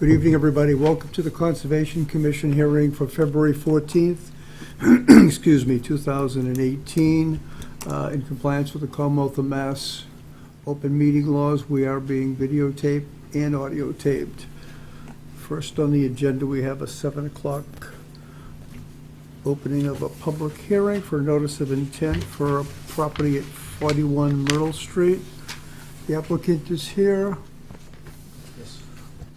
Good evening, everybody. Welcome to the Conservation Commission hearing for February 14th, excuse me, 2018. In compliance with the Commonwealth of Mass open meeting laws, we are being videotaped and audio taped. First on the agenda, we have a 7 o'clock opening of a public hearing for notice of intent for a property at 41 Myrtle Street. The applicant is here.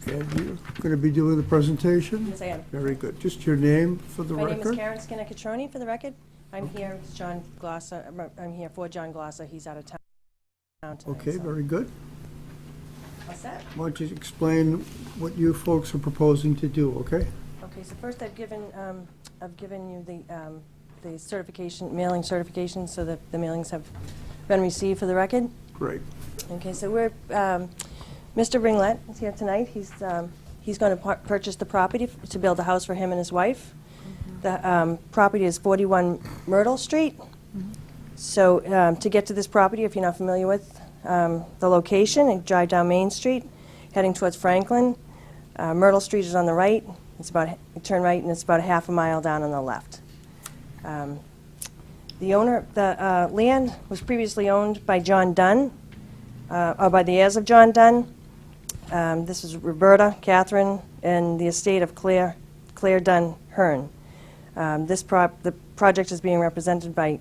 And you're going to be doing the presentation? Yes, I am. Very good. Just your name for the record? My name is Karen Skinner-Catroni, for the record. I'm here with John Glosser. I'm here for John Glosser. He's out of town tonight. Okay, so. very good. What's that? Why don't you explain what you folks are proposing to do, okay? Okay, so first I've given you the certification, mailing certification, so that the mailings have been received for the record. Great. Okay, so we're, Mr. Ringlet is here tonight. He's going to purchase the property to build a house for him and his wife. The property is 41 Myrtle Street. So to get to this property, if you're not familiar with the location, you drive down Main Street, heading towards Franklin. Myrtle Street is on the right. You turn right, and it's about a half a mile down on the left. The land was previously owned by John Dunn, or by the heirs of John Dunn. This is Roberta, Catherine, and the estate of Claire Dunn Hearn. The project is being represented by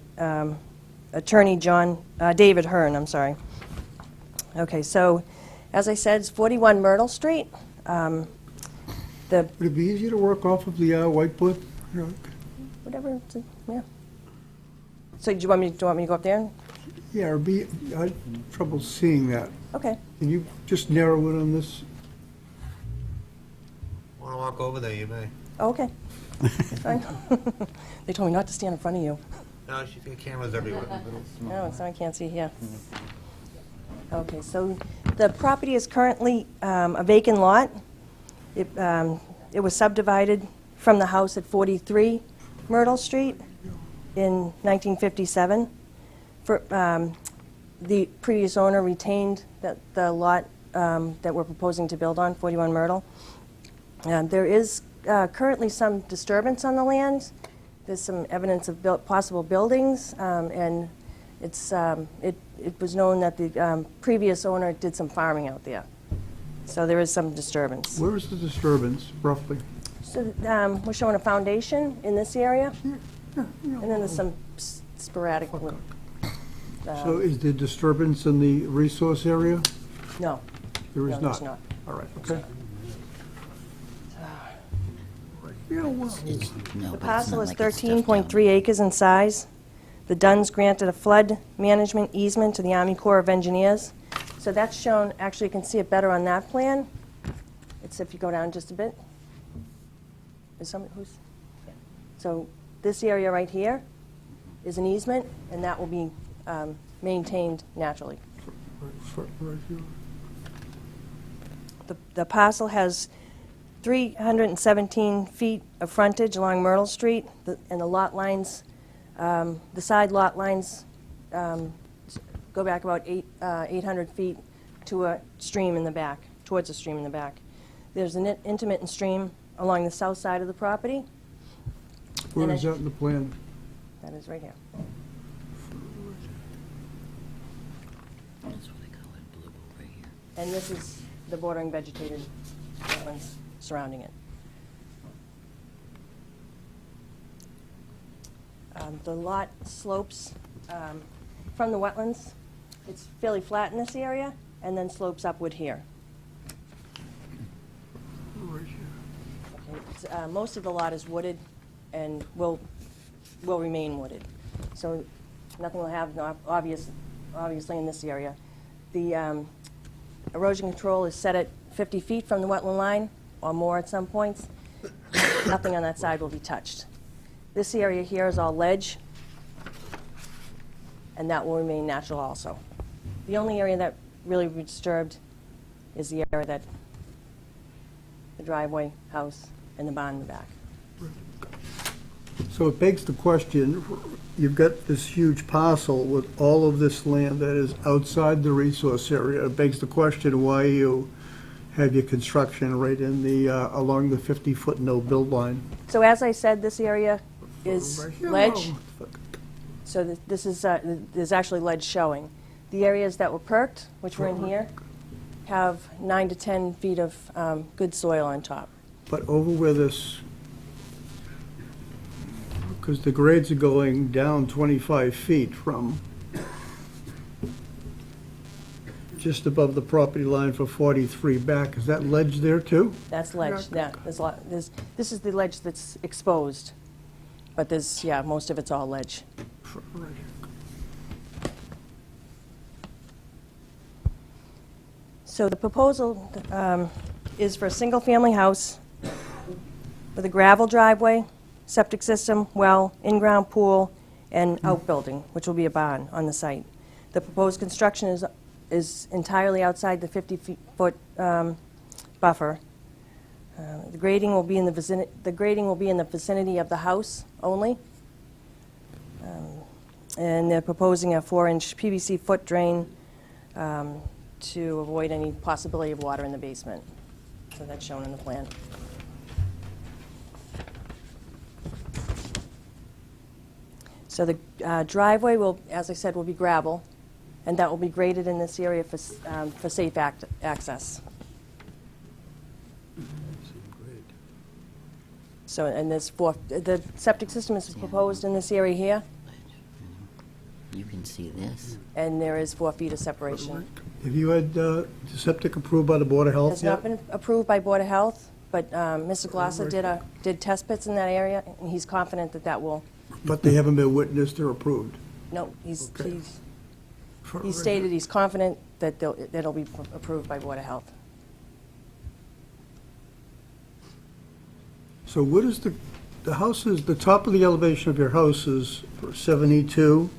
attorney David Hearn, I'm sorry. Okay, so as I said, it's 41 Myrtle Street. Would it be easier to work off of the whiteboard? Whatever, yeah. So do you want me to go up there? Yeah, I had trouble seeing that. Okay. Can you just narrow it on this? Want to walk over there, you may. Oh, okay. It's fine. They told me not to stand in front of you. No, she's got cameras everywhere. No, so I can't see here. Okay, so the property is currently a vacant lot. It was subdivided from the house at 43 Myrtle Street in 1957. The previous owner retained the lot that we're proposing to build on, 41 Myrtle. There is currently some disturbance on the land. There's some evidence of possible buildings, and it was known that the previous owner did some farming out there. So there is some disturbance. Where is the disturbance, roughly? So we're showing a foundation in this area, and then there's some sporadic. So is the disturbance in the resource area? No. There is No, not? there's not. All right, okay. The parcel is 13.3 acres in size. The Dunns granted a flood management easement to the Army Corps of Engineers. So that's shown, actually you can see it better on that plan. It's if you go down just a bit. Is somebody who's? Yeah. So this area right here is an easement, and that will be maintained naturally. Right here. The parcel has 317 feet of frontage along Myrtle Street, and the lot lines, the side lot lines go back about 800 feet to a stream in the back, towards a stream in the back. There's an intermittent stream along the south side of the property. Where is that in the plan? That is right here. That's what they call it, blue right here. And this is the bordering vegetated wetlands surrounding it. The lot slopes from the wetlands. It's fairly flat in this area, and then slopes upward here. Right here. Okay. Most of the lot is wooded and will remain wooded. So nothing will have, obviously in this area. The erosion control is set at 50 feet from the wetland line or more at some points. Nothing on that side will be touched. This area here is all ledge, and that will remain natural also. The only area that really will be disturbed is the area that the driveway, house, and the barn in the back. So it begs the question, you've got this huge parcel with all of this land that is outside the resource area. It begs the question why you have your construction right in the, along the 50-foot no-build line. So as I said, this area is Right here. ledge, so this is, there's actually ledge showing. The areas that were perked, which were in here, have 9 to 10 feet of good soil on top. But over where this, because the grades are going down 25 feet from just above the property line for 43 back, is that ledge there too? That's ledge, yeah, there's a lot, this is the ledge that's exposed, but there's, yeah, most of it's all ledge. So the proposal is for a single-family house with a gravel driveway, septic system, well, in-ground pool, and outbuilding, which will be a barn on the site. The proposed construction is entirely outside the 50-foot buffer. The grading will be in the vicinity of the house only. And they're proposing a 4-inch PVC foot drain to avoid any possibility of water in the basement. So that's shown in the plan. So the driveway will, as I said, will be gravel, and that will be graded in this area for safe access. So, and the septic system is proposed in this area here, You can see this. and there is 4 feet of separation. Have you had septic approved by the Board of Health Has yet? not been approved by Board of Health, but Mr. Glosser did test pits in that area, and he's confident that that will, But they haven't been witnessed or approved? no, he's For- he stated he's confident that it'll be approved by Board of Health. So what is the house is, the top of the elevation of your house is 72?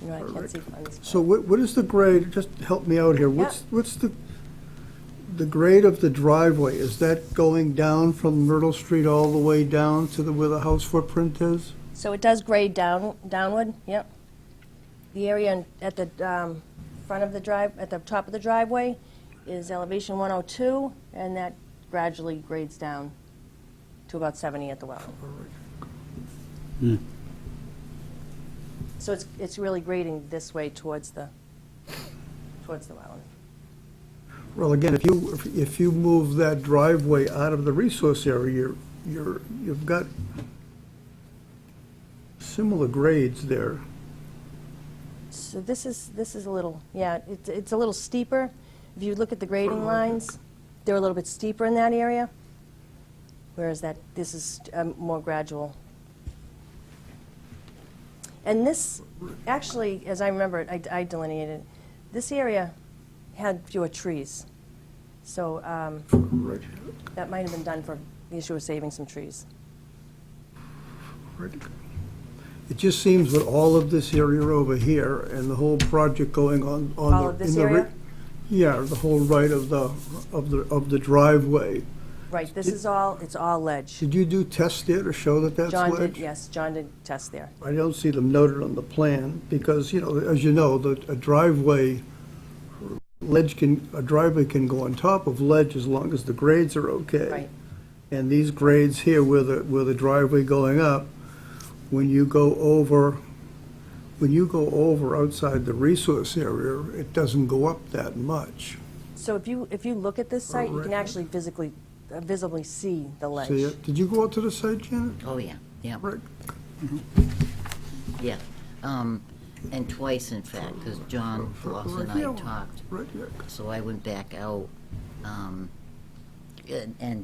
You know, I can't see on this. So what is the grade, just help me out here, what's the grade of the driveway? Is that going down from Myrtle Street all the way down to where the house footprint is? So it does grade downward, yep. The area at the front of the at the top of the driveway is elevation 102, and that gradually grades down to about 70 at the well. So it's really grading this way towards the well. Well, again, if you move that driveway out of the resource area, you've got similar grades there. So this is a little, yeah, it's a little steeper. If you look at the grading lines, they're a little bit steeper in that area, whereas this is more gradual. And this, actually, as I remember it, I delineated, this area had fewer trees. So Right. that might have been done for the issue of saving some trees. It just seems with all of this area over here and the whole project going on the... All of this in the area? Yeah, the whole right of the driveway. Right, this is all, it's all ledge. Did you do tests there to show that that's John ledge? did, yes, John did test there. I don't see them noted on the plan because, as you know, a driveway can go on top of ledge as long as the grades are okay. Right. And these grades here where the driveway going up, when you go over outside the resource area, it doesn't go up that much. So if you look at this site, you can Right. actually visibly see the ledge. See it? Did you go out to the site, Janet? Oh, yeah, yeah, Right. yeah. And twice, in fact, because John Floss and I talked. Right, yeah. So I went back out, and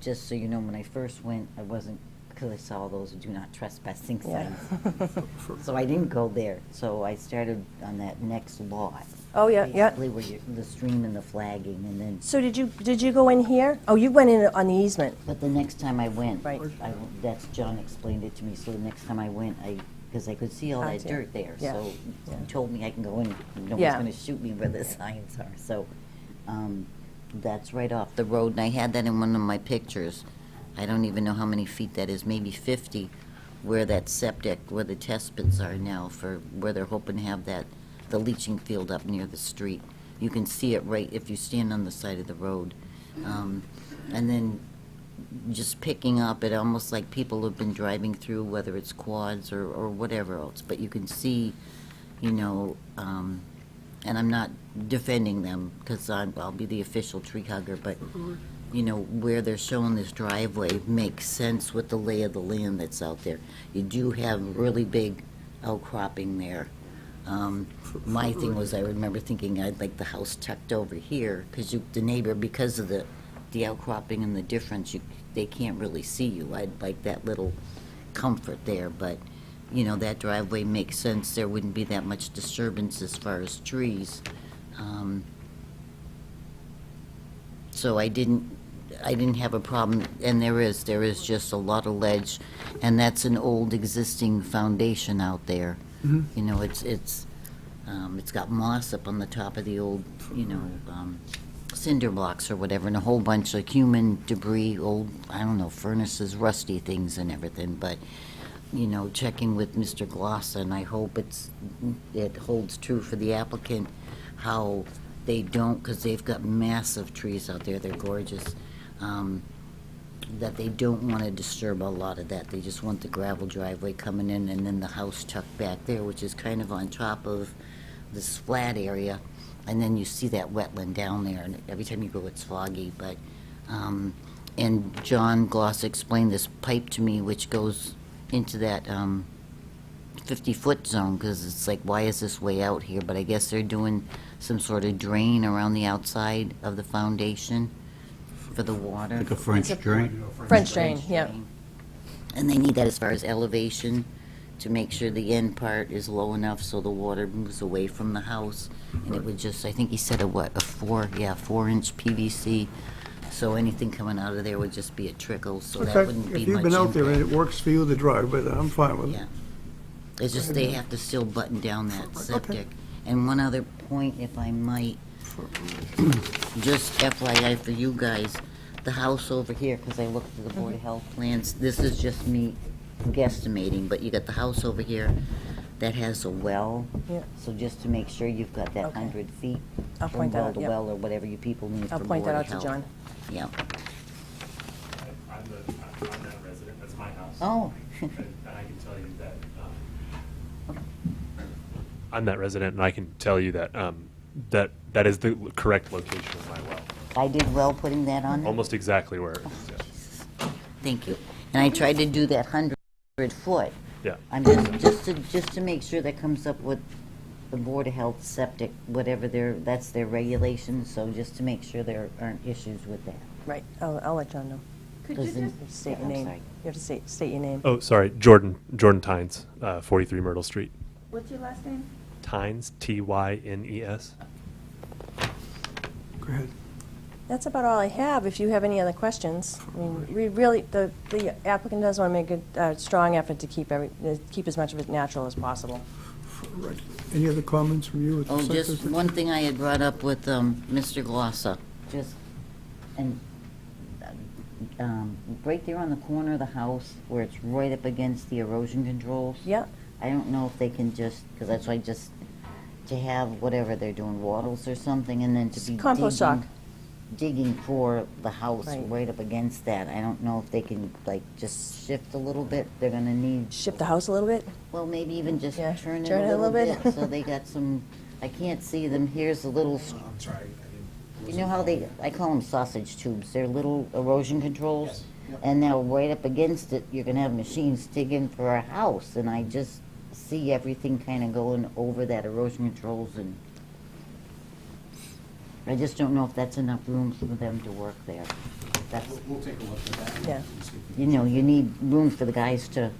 just so you know, when I first went, I wasn't, because I saw those do not trespassing Yeah. signs. So I didn't go there, so I started on that next lot. Oh, yeah, yeah. Basically where the stream and the flagging, and then, So did you go in here? Oh, you went in on the easement. but the next time I went, Right. that's, John explained it to me, so the next time I went, because I could see all that Gotcha. dirt there, Yeah. so Yeah. he told me I can go in, no Yeah. one's gonna shoot me where the signs are, so, that's right off the road, and I had that in one of my pictures. I don't even know how many feet that is, maybe 50, where that septic, where the test pits are now for, where they're hoping to have the leaching field up near the street. You can see it right if you stand on the side of the road. And then just picking up, it almost like people have been driving through, whether it's quads or whatever else, but you can see, you know, and I'm not defending them, because I'll be the official tree hugger, but, you know, where they're showing this driveway makes sense with the lay of the land that's out there. You do have really big outcropping there. My thing was, I remember thinking I'd like the house tucked over here, because the neighbor, because of the outcropping and the difference, they can't really see you. I'd like that little comfort there, but, you know, that driveway makes sense. There wouldn't be that much disturbance as far as trees. So I didn't have a problem, and there is just a lot of ledge, and that's an old existing foundation out there. You know, it's got moss up on the top of the old, you know, cinder blocks or whatever, and a whole bunch of human debris, old, I don't know, furnaces, rusty things and everything, but, you know, checking with Mr. Glossa, and I hope it holds true for the applicant, how they don't, because they've got massive trees out there, they're gorgeous, that they don't want to disturb a lot of that. They just want the gravel driveway coming in, and then the house tucked back there, which is kind of on top of this flat area, and then you see that wetland down there, and every time you go it's foggy, but, and John Gloss explained this pipe to me, which goes into that 50-foot zone, because it's like, why is this way out here? But I guess they're doing some sort of drain around the outside of the foundation for the water. Like a French drain? French drain, yeah. And they need that as far as elevation, to make sure the end part is low enough so the water moves away from the house. And it would just, I think he said a 4-inch PVC, so anything coming out of there would just be a trickle, so that Okay, wouldn't be much if you've been out there and impact. it works for you, the driveway, then I'm fine with it. Yeah. It's just they have to still button down that septic. And one other point, if I might, just FYI for you guys, the house over here, because I looked at the Board of Health plans, this is just me guesstimating, but you got the house over here that has a well. Yeah. So just to make sure you've got that Okay. 100 feet I'll from point that well out, to yep. well, or whatever you people need I'll for point Board that of out to Health. John. Yeah. I'm that resident, that's my house. Oh. And I can tell you that, I'm that resident, and I can tell you that, that is the correct location of my well. I did well putting that on there? Almost exactly where it is, yeah. Thank you. And I tried to do that 100-foot. Yeah. I'm just to make sure that comes up with the Board of Health septic, whatever that's their regulations, so just to make sure there aren't issues with that. Right, I'll let John know. Could you 'Cause then- just, State your I'm name. sorry. You have to state your name. Oh, sorry, Jordan Tynes, 43 Myrtle Street. what's your last name? Tynes, Tynes. Go ahead. That's about all I have. If you have any other questions, I mean, we really, the applicant does want to make a strong effort to keep as much of it natural as possible. Right. Any other comments from you? Oh, just one thing I had brought up with Mr. Glossa, and right there on the corner of the house, where it's right up against the erosion controls. Yeah, I don't know if they can just, because that's why to have whatever they're doing, wattles or something, and then to be compost sock. digging for the house Right. right up against that. I don't know if they can, like, just shift a little bit. They're gonna need, Shift the house a little bit. well, maybe even just Yeah, turn it a little bit. So they got some, I can't see them. Here's a little, you know how I call them sausage tubes. They're little erosion controls. And now right up against it, you're gonna have machines digging for a house. And I just see everything kind of going over that erosion controls, and I just don't know if that's enough room for them to work there. That's, We'll take a look at that. Yeah. you know, you need room for the guys to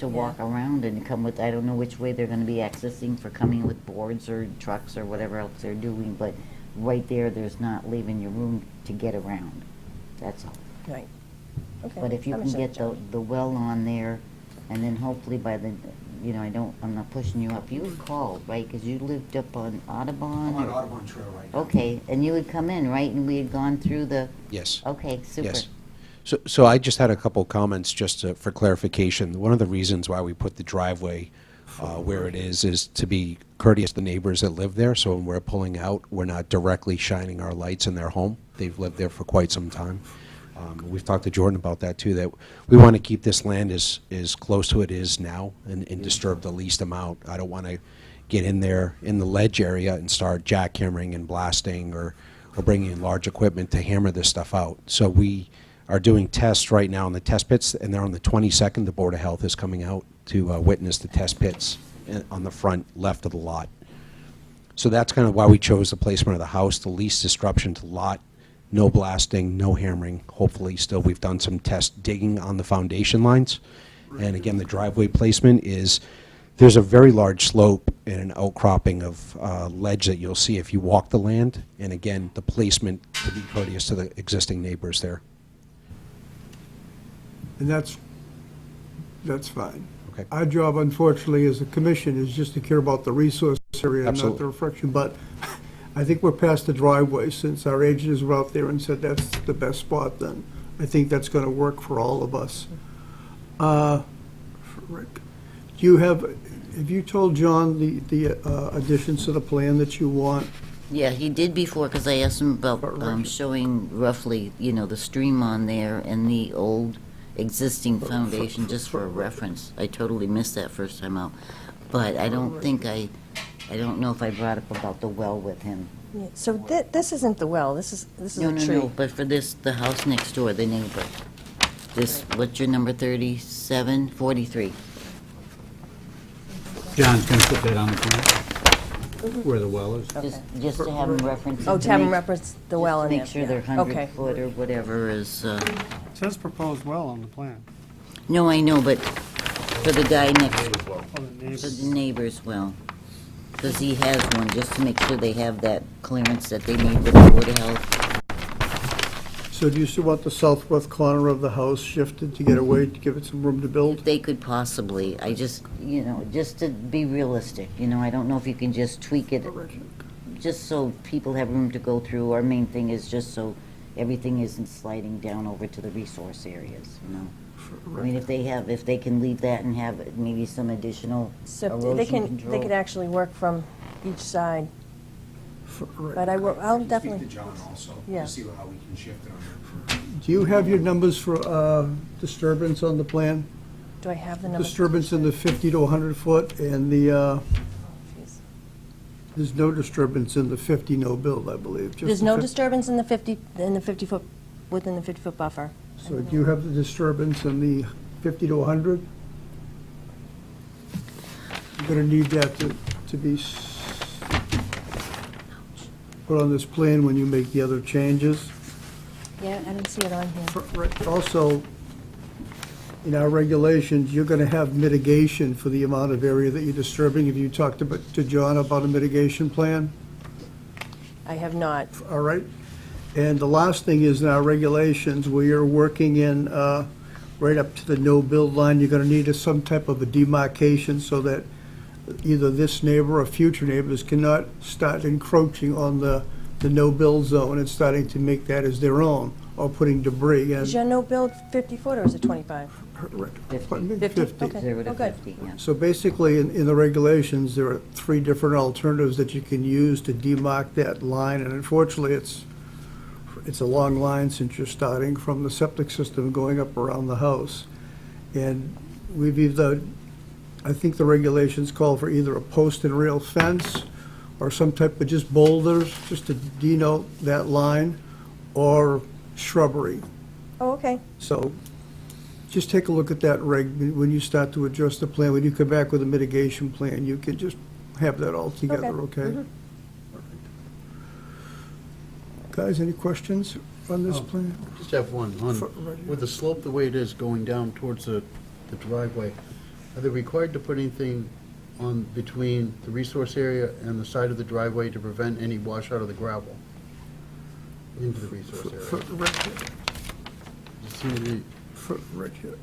walk around and come with, I don't know which way they're gonna be accessing for coming with boards or trucks or whatever else they're doing, but right there's not leaving you room to get around. That's all. Right. Okay. But if you can Understood, get John. the well on there, and then hopefully by the, you know, I'm not pushing you up. You had called, right? Because you lived up on Audubon? I'm on or- Audubon Trail right now. Okay, and you had come in, right? And we had gone through the, Yes. okay, super. Yes. So I just had a couple comments just for clarification. One of the reasons why we put the driveway where it is to be courteous to the neighbors that live there, so when we're pulling out, we're not directly shining our lights in their home. They've lived there for quite some time. We've talked to Jordan about that, too, that we want to keep this land as close to it is now and disturb the least amount. I don't want to get in there in the ledge area and start jackhammering and blasting or bringing in large equipment to hammer this stuff out. So we are doing tests right now in the test pits, and they're on the 22nd. The Board of Health is coming out to witness the test pits on the front left of the lot. So that's kind of why we chose the placement of the house, the least disruption to the lot, no blasting, no hammering. Hopefully, still, we've done some test digging on the foundation lines. And again, the driveway placement is, there's a very large slope and an outcropping of ledge that you'll see if you walk the land. And again, the placement to be courteous to the existing neighbors there. And that's fine. Okay. Our job, unfortunately, as a commission, is just to care about the resource area, not the Absolutely. reflection. But I think we're past the driveway, since our agents were out there and said that's the best spot, then I think that's going to work for all of us. Rick, have you told John the additions to the plan that you want? Yeah, he did before, because I asked him about Right. showing roughly, the stream on there and the old existing foundation, just for a reference. I totally missed that first time out. But I don't know if I brought up about the well with him. Yeah, so this isn't the well, this is No, a no, tree. no, but for this, the house next door, the neighbor. This, what's your number, 37, 43? John's gonna put that on the plan, where the well is. Just to have him reference. Oh, it, to have him make- reference the well in there. Make sure they're yeah. Okay. 100 foot or whatever is, It says proposed well on the plan. no, I know, but for the guy next, Oh, the for neighbors. the neighbor's well. Because he has one, just to make sure they have that clearance that they need with the Board of Health. So do you still want the southwest corner of the house shifted to get away, to give it some room to build? If they could possibly, I just, just to be realistic, I don't know if you can just tweak it, just so people have room to go through. Our main thing is just so everything isn't sliding down over to the resource areas, I mean, if they can leave that and have maybe some additional So erosion they control. could actually work from each side. But I'll definitely, John also, Yeah. see how we can shift it on Do you have your numbers for disturbance on the plan? do I have the number? Disturbance in the 50 to 100 foot, and there's no disturbance in the 50 no build, I believe. just There's the no 50. disturbance in the 50 foot, within the 50-foot buffer. So do you have the disturbance in the 50 to 100? You're going to need that to be put on this plan when you make the other changes. Yeah, I didn't see it on here. Also, in our regulations, you're going to have mitigation for the amount of area that you're disturbing. Have you talked to John about a mitigation plan? I have not. All right. And the last thing is, in our regulations, we are working in, right up to the no-build line, you're going to need some type of a demarcation so that either this neighbor or future neighbors cannot start encroaching on the no-build zone and starting to make that as their own, or putting debris in. Is your no-build 50 foot or is it 25? Pardon me? 50? 50. Okay. 0 to Oh, good. 50, yeah. So basically, in the regulations, there are 3 different alternatives that you can use to demarc that line, and unfortunately, it's a long line since you're starting from the septic system going up around the house. And we've either, I think the regulations call for either a post and rail fence or some type of just boulders, just to denote that line, or shrubbery. Oh, okay. So just take a look at that reg when you start to adjust the plan. When you come back with a mitigation plan, you can just have that all together, Okay. okay? Guys, any questions on this Oh. plan? Just have one. On, Right here. with the slope the way it is going down towards the driveway, are they required to put anything on between the resource area and the side of the driveway to prevent any washout of the gravel into the resource area? Right here. Does it seem to be- Right here.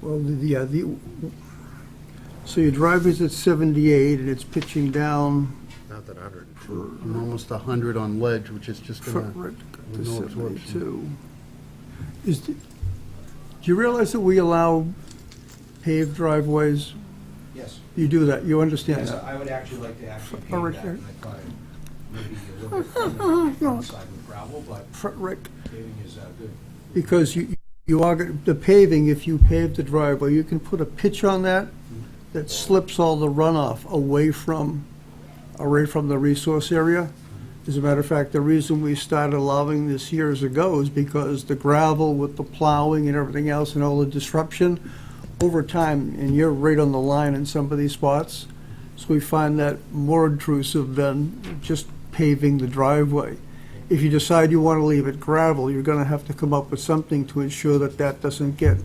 Well, so your driveway's at 78, and it's pitching down Not that 100. I'm almost 100 on ledge, which is just gonna, right to with no absorption. 72. Do you realize that we allow paved driveways? Yes. You do that, you understand Yes, that? I would actually like to actually All pave right, that, here. and I thought maybe a little bit further on the side with gravel, but Rick, paving is good. because you are, the paving, if you pave the driveway, you can put a pitch on that slips all the runoff away from the resource area. As a matter of fact, the reason we started allowing this years ago is because the gravel with the plowing and everything else and all the disruption, over time, and you're right on the line in some of these spots, so we find that more intrusive than just paving the driveway. If you decide you want to leave it gravel, you're going to have to come up with something to ensure that that doesn't get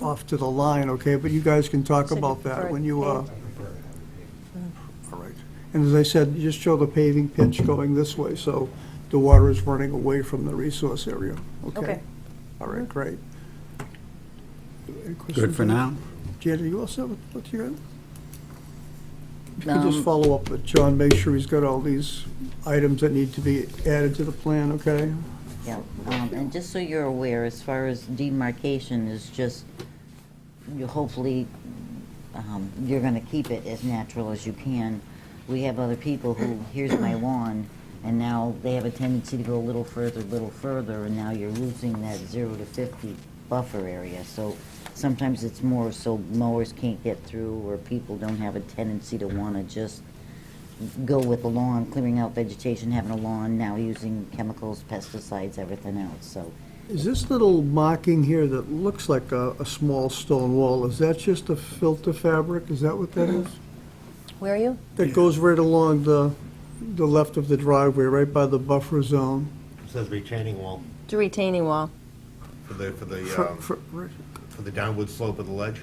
off to the line, okay? But you guys can talk So you about that prefer when you, paved? all right. And as I said, you just show the paving pitch going this way, so the water is running away from the resource area, okay? Okay. All right, great. Any Good questions? for now? Janet, you all set with what you got? If you could just Um, follow up with John, make sure he's got all these items that need to be added to the plan, okay? Yeah, and just so you're aware, as far as demarcation is just, hopefully, you're gonna keep it as natural as you can. We have other people who, here's my lawn, and now they have a tendency to go a little further, and now you're losing that 0 to 50 buffer area. So sometimes it's more so mowers can't get through, or people don't have a tendency to wanna just go with the lawn, clearing out vegetation, having a lawn, now using chemicals, pesticides, everything else, so. Is this little marking here that looks like a small stone wall, is that just a filter fabric? Is that what that is? Where are you? That goes right along the left of the driveway, right by the buffer zone? It says retaining wall It's a retaining wall. for Right. the downward slope of the ledge.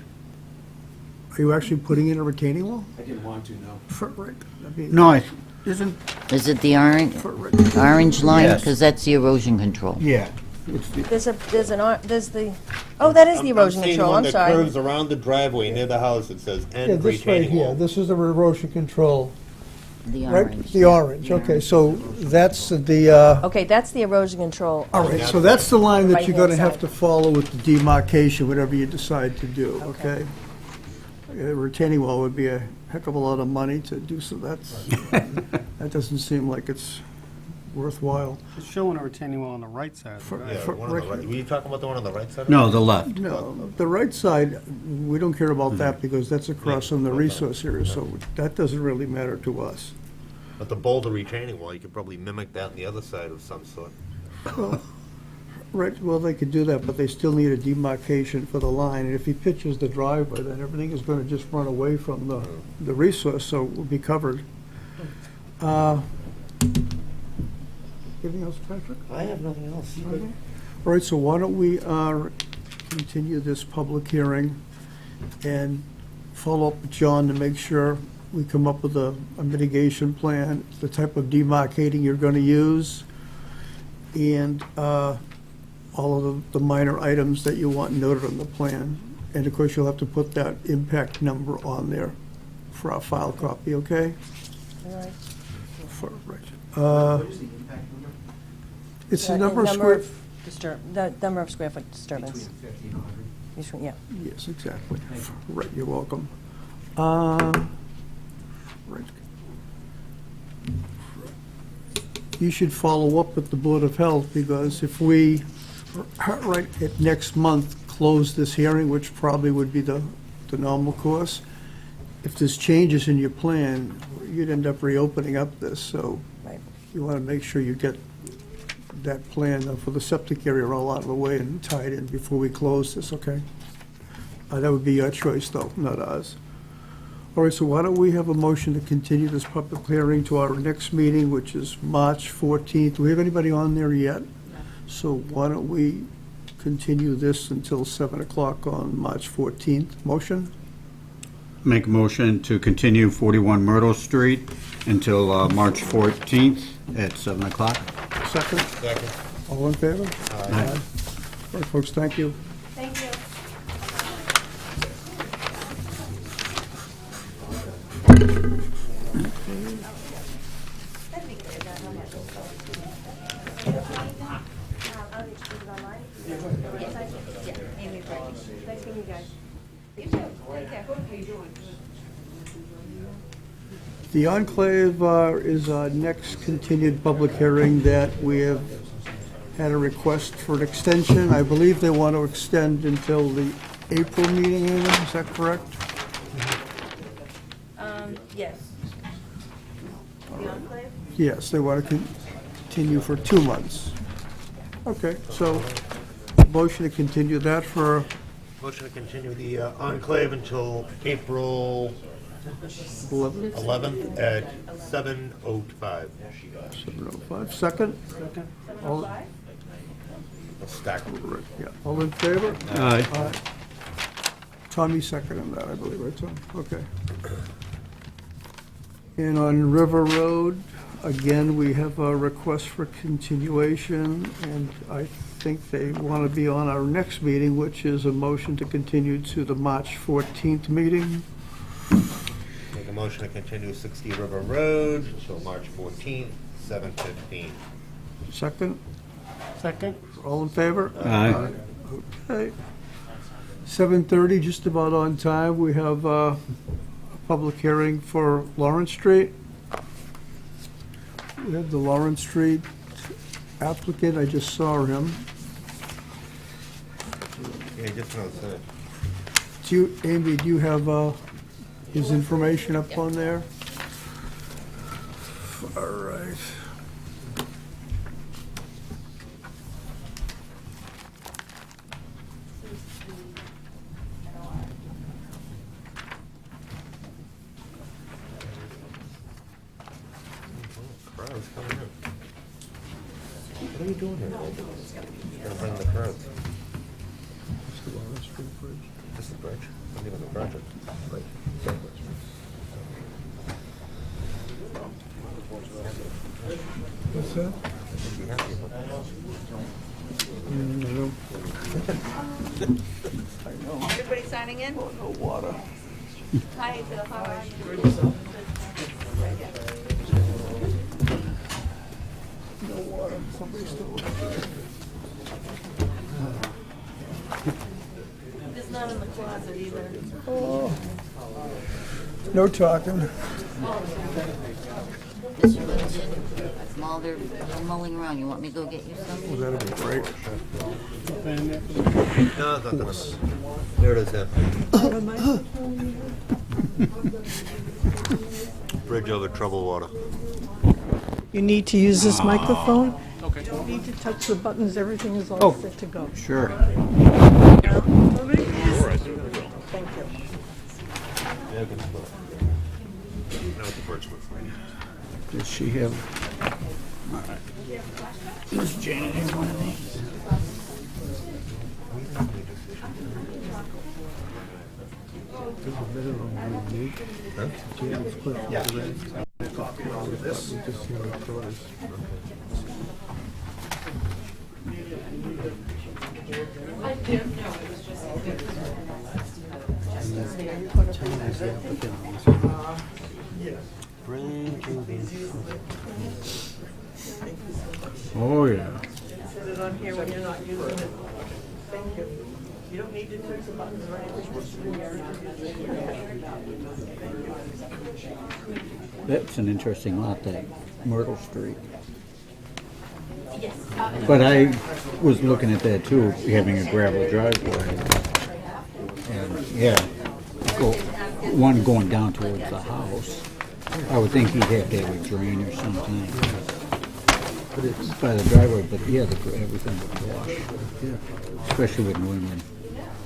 Are you actually putting in a retaining wall? I didn't want to, no. Right. I mean, No, isn't, Is it the orange, right. orange line? Yes. Because that's the erosion control. yeah. There's the, oh, that is the erosion control, I'm I'm sorry. seeing one that curves around the driveway near the house. It says Yeah, end this right retaining here, wall. this is the erosion control, The right? orange. The orange, okay, so that's the, Okay, that's the erosion control. all right, so that's the line that you're Right-hand gonna have side. to follow with the demarcation, whatever you decide to do, Okay. okay? A retaining wall would be a heck of a lot of money to do, so that doesn't seem like it's worthwhile. It's showing a retaining wall on the right side of the For- drive. Yeah, for- one on the right. Were you talking about the one on the right side? No, the left. No, the right side, we don't care about that because that's across from the resource area, so that doesn't really matter to us. But the boulder retaining wall, you could probably mimic that on the other side of some sort. Right, well, they could do that, but they still need a demarcation for the line, and if he pitches the driveway, then everything is gonna just run away from the resource, so it will be covered. Anything else, Patrick? I have nothing else. All right, so why don't we continue this public hearing and follow up with John to make sure we come up with a mitigation plan, the type of demarcating you're going to use, and all of the minor items that you want noted on the plan. And of course, you'll have to put that impact number on there for our file copy, okay? All right. Right. What is the impact number? It's the number of square... The number of square foot disturbance. Between 50 and 100. Yeah. Yes, exactly. Right, you're welcome. Right. You should follow up with the Board of Health, because if we, right, at next month, close this hearing, which probably would be the normal course, if there's changes in your plan, you'd end up reopening up this, so Right. you want to make sure you get that plan for the septic area all out of the way and tied in before we close this, okay? That would be your choice, though, not ours. All right, so why don't we have a motion to continue this public hearing to our next meeting, which is March 14th. Do we have anybody on there yet? So why don't we continue this until 7 o'clock on March 14th? Motion? Make a motion to continue 41 Myrtle Street until March 14th at 7 o'clock. Second? Second. All in favor? Aye. All right, folks, thank you. Thank you. Nice meeting you guys. The Enclave is our next continued public hearing that we have had a request for an extension. I believe they want to extend until the April meeting, Amy, is that correct? Yes. The Enclave? Yes, they want to continue for 2 months. Okay, so motion to continue that for, Motion to continue the enclave until April 11th at 7:05. 7:05. Second? All, Stack. yeah, all in favor? Aye. Tommy seconded that, I believe, right, Tom? Okay. And on River Road, again, we have a request for continuation, and I think they want to be on our next meeting, which is a motion to continue to the March 14th meeting. Make a motion to continue 60 River Road until March 14th, 7:15. Second? Second? All in favor? Aye. Okay. 7:30, just about on time. We have a public hearing for Lawrence Street. We have the Lawrence Street applicant. I just saw him. Yeah, just no sense. Do you, Amy, do you have his information up on there? All right. Crowds coming in. What are you doing here? Gonna bring the crowds. This is the bridge. Not even the project. What's that? Be happy about that. Everybody signing in? No water. Hi, Bill, how are you? No water. Somebody's still. It's not in the closet either. No talking. Mr. Linton, while they're mulling around, you want me to go get you something? That'd be great. No, it's not gonna. There it is, then. Bridge over troubled water. You need to use this microphone. Okay. You don't need to touch the buttons, everything is all set to go. Sure. Thank you. No, it's the bridge. Does she have? All right. Does Janet have one of these? Oh, yeah. Set it on here when you're not using it. Thank you. You don't need to touch the buttons or anything. That's an interesting lot, that Myrtle Street. But I was looking at that too, having a gravel driveway. And, yeah, one going down towards the house. I would think he'd have to have a drain or something. But it's by the driveway, but yeah, everything would wash. Yeah. Especially with New England.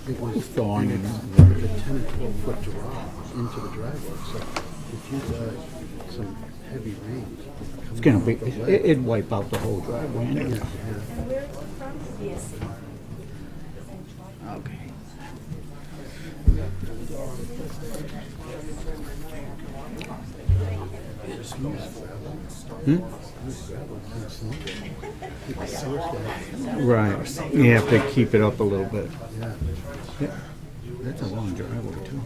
It was thawing and a 10 or 12 foot drop into the driveway, so if you got some heavy rains. it's gonna be, it'd wipe out the whole driveway anyway. Okay. Right, you have to keep it up a little bit. Yeah. That's a long driveway too.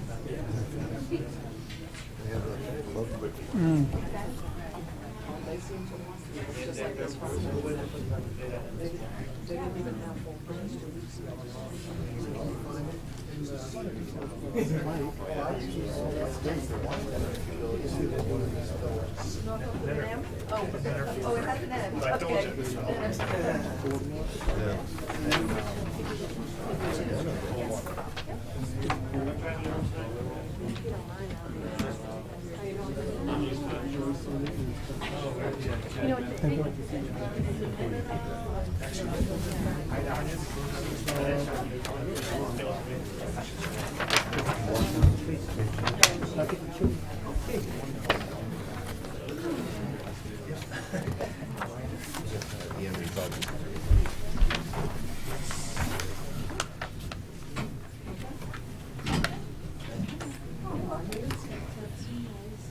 Oh, it has an end. Okay. The end result.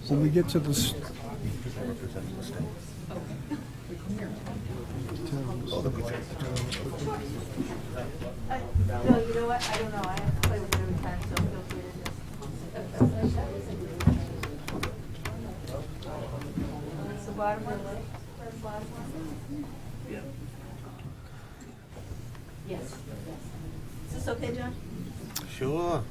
When we get to this, No, you know what? I don't know. I have to play with it every time, so feel free to just. That's the bottom one, first last one? Yes. Is this okay, John? Sure.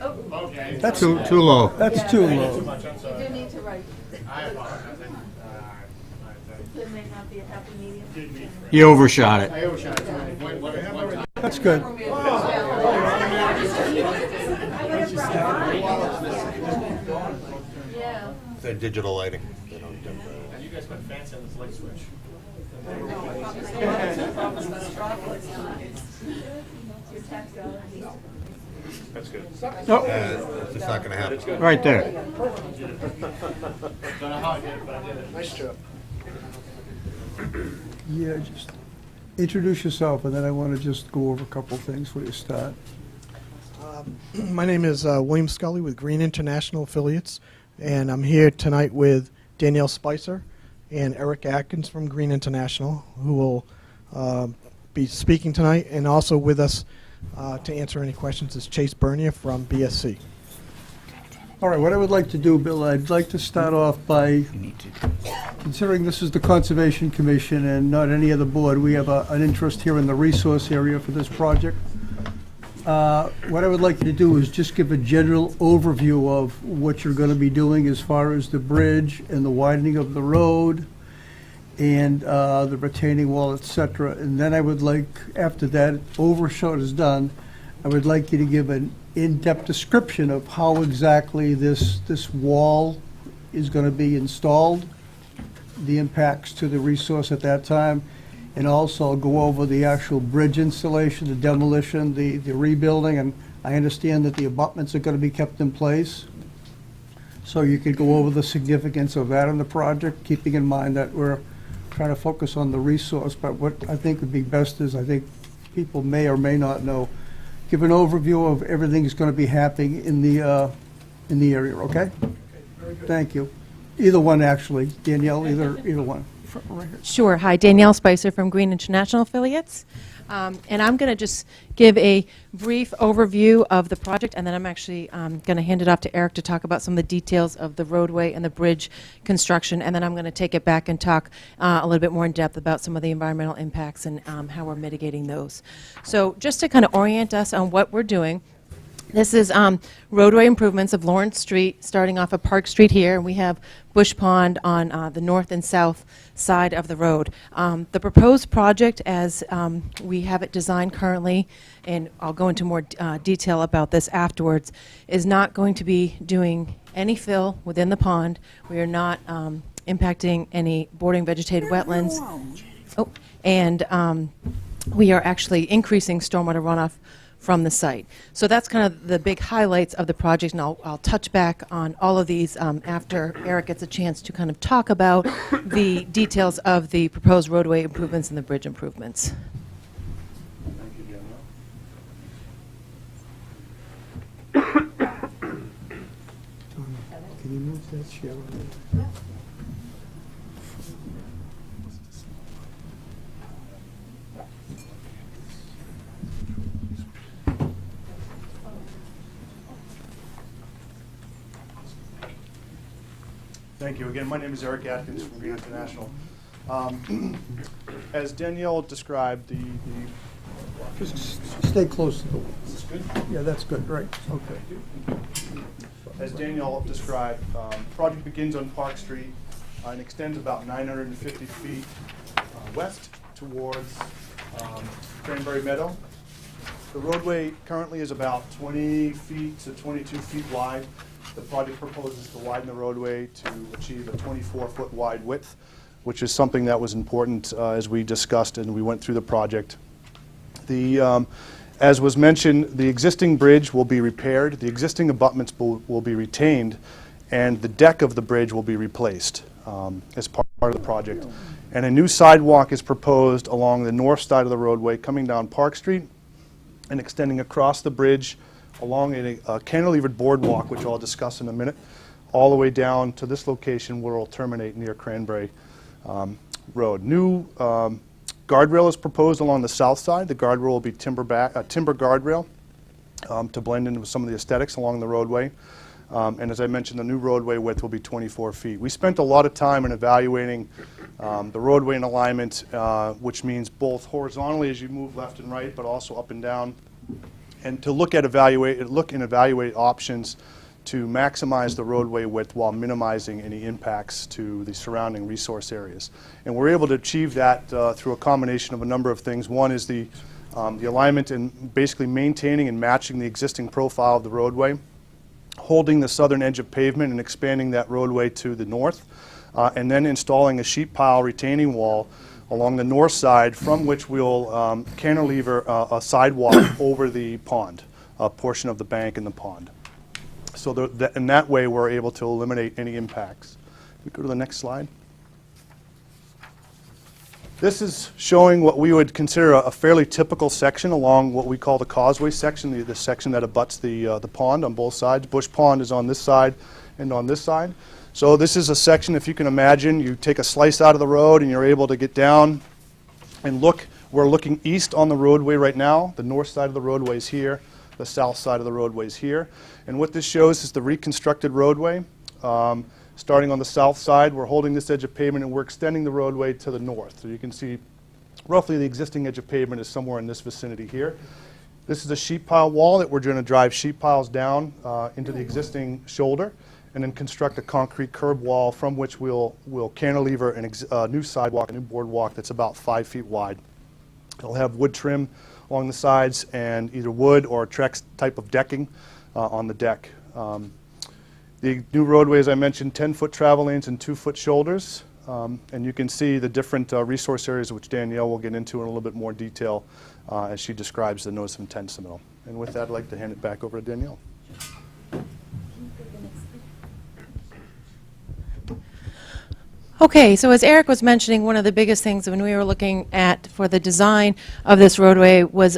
Oh, that's Too low. That's too low. you do need to write. It may not be a happy medium. You overshot it. That's good. Yeah. They're digital lighting. They don't You guys went fancy on this light switch. Your tax dollar. That's good. it's just not gonna happen. Right there. Don't know how I did it, but I did it. Nice job. Yeah, just introduce yourself, and then I want to just go over a couple of things before you start. My name is William Scully with Green International Affiliates, and I'm here tonight with Danielle Spicer and Eric Atkins from Green International, who will be speaking tonight, and also with us to answer any questions is Chase Bernier from BSC. All right, what I would like to do, Bill, I'd like to start off by, considering this is the Conservation Commission and not any other board, we have an interest here in the resource area for this project. What I would like you to do is just give a general overview of what you're going to be doing as far as the bridge and the widening of the road and the retaining wall, et cetera. And then I would like, after that overshot is done, I would like you to give an in-depth description of how exactly this wall is going to be installed, the impacts to the resource at that time, and also go over the actual bridge installation, the demolition, the rebuilding, and I understand that the abutments are going to be kept in place. So you could go over the significance of that in the project, keeping in mind that we're trying to focus on the resource, but what I think would be best is, I think people may or may not know, give an overview of everything that's going to be happening in the area, okay? Thank you. Either one, actually. Danielle, either one. Right here. Sure. Hi, Danielle Spicer from Green International Affiliates. And I'm going to just give a brief overview of the project, and then I'm actually going to hand it off to Eric to talk about some of the details of the roadway and the bridge construction, and then I'm going to take it back and talk a little bit more in depth about some of the environmental impacts and how we're mitigating those. So just to kind of orient us on what we're doing, this is roadway improvements of Lawrence Street, starting off of Park Street here, and we have Bush Pond on the north and south side of the road. The proposed project, as we have it designed currently, and I'll go into more detail about this afterwards, is not going to be doing any fill within the pond. We are not impacting any bordering vegetated wetlands. Oh, and we are actually increasing stormwater runoff from the site. So that's kind of the big highlights of the project, and I'll touch back on all of these after Eric gets a chance to kind of talk about the details of the proposed roadway improvements and the bridge improvements. Can you move that chair over? Thank you. Again, my name is Eric Atkins from Green International. As Danielle described, Just stay close to the, yeah, that's good, right, okay. As Danielle described, the project begins on Park Street and extends about 950 feet west towards Cranberry Meadow. The roadway currently is about 20 feet to 22 feet wide. The project proposes to widen the roadway to achieve a 24-foot wide width, which is something that was important as we discussed and we went through the project. As was mentioned, the existing bridge will be repaired, the existing abutments will be retained, and the deck of the bridge will be replaced as part of the project. And a new sidewalk is proposed along the north side of the roadway, coming down Park Street and extending across the bridge along a cantilevered boardwalk, which I'll discuss in a minute, all the way down to this location where it'll terminate near Cranberry Road. New guardrail is proposed along the south side. The guardrail will be timber guardrail to blend in with some of the aesthetics along the roadway. And as I mentioned, the new roadway width will be 24 feet. We spent a lot of time in evaluating the roadway in alignment, which means both horizontally as you move left and right, but also up and down, and to look and evaluate options to maximize the roadway width while minimizing any impacts to the surrounding resource areas. And we're able to achieve that through a combination of a number of things. One is the alignment and basically maintaining and matching the existing profile of the roadway, holding the southern edge of pavement and expanding that roadway to the north, and then installing a sheet pile retaining wall along the north side from which we'll cantilever a sidewalk over the pond, a portion of the bank in the pond. So in that way we're able to eliminate any impacts. Can we go to the next slide? This is showing what we would consider a fairly typical section along what we call the Causeway Section, the section that abuts the pond on both sides. Bush Pond is on this side and on this side. So this is a section, if you can imagine, you take a slice out of the road and you're able to get down and look. We're looking east on the roadway right now. The north side of the roadway is here. The south side of the roadway is here. And what this shows is the reconstructed roadway. Starting on the south side, we're holding this edge of pavement and we're extending the roadway to the north. So you can see roughly the existing edge of pavement is somewhere in this vicinity here. This is a sheet pile wall that we're going to drive sheet piles down into the existing shoulder and then construct a concrete curb wall from which we'll cantilever a new sidewalk, a new boardwalk that's about 5 feet wide. It'll have wood trim along the sides and either wood or Trex type of decking on the deck. The new roadway, as I mentioned, 10-foot travel lanes and 2-foot shoulders. And you can see the different resource areas, which Danielle will get into in a little bit more detail as she describes the notice of intent submittal. And with that, I'd like to hand it back over to Danielle. Okay, so as Eric was mentioning, one of the biggest things when we were looking at for the design of this roadway was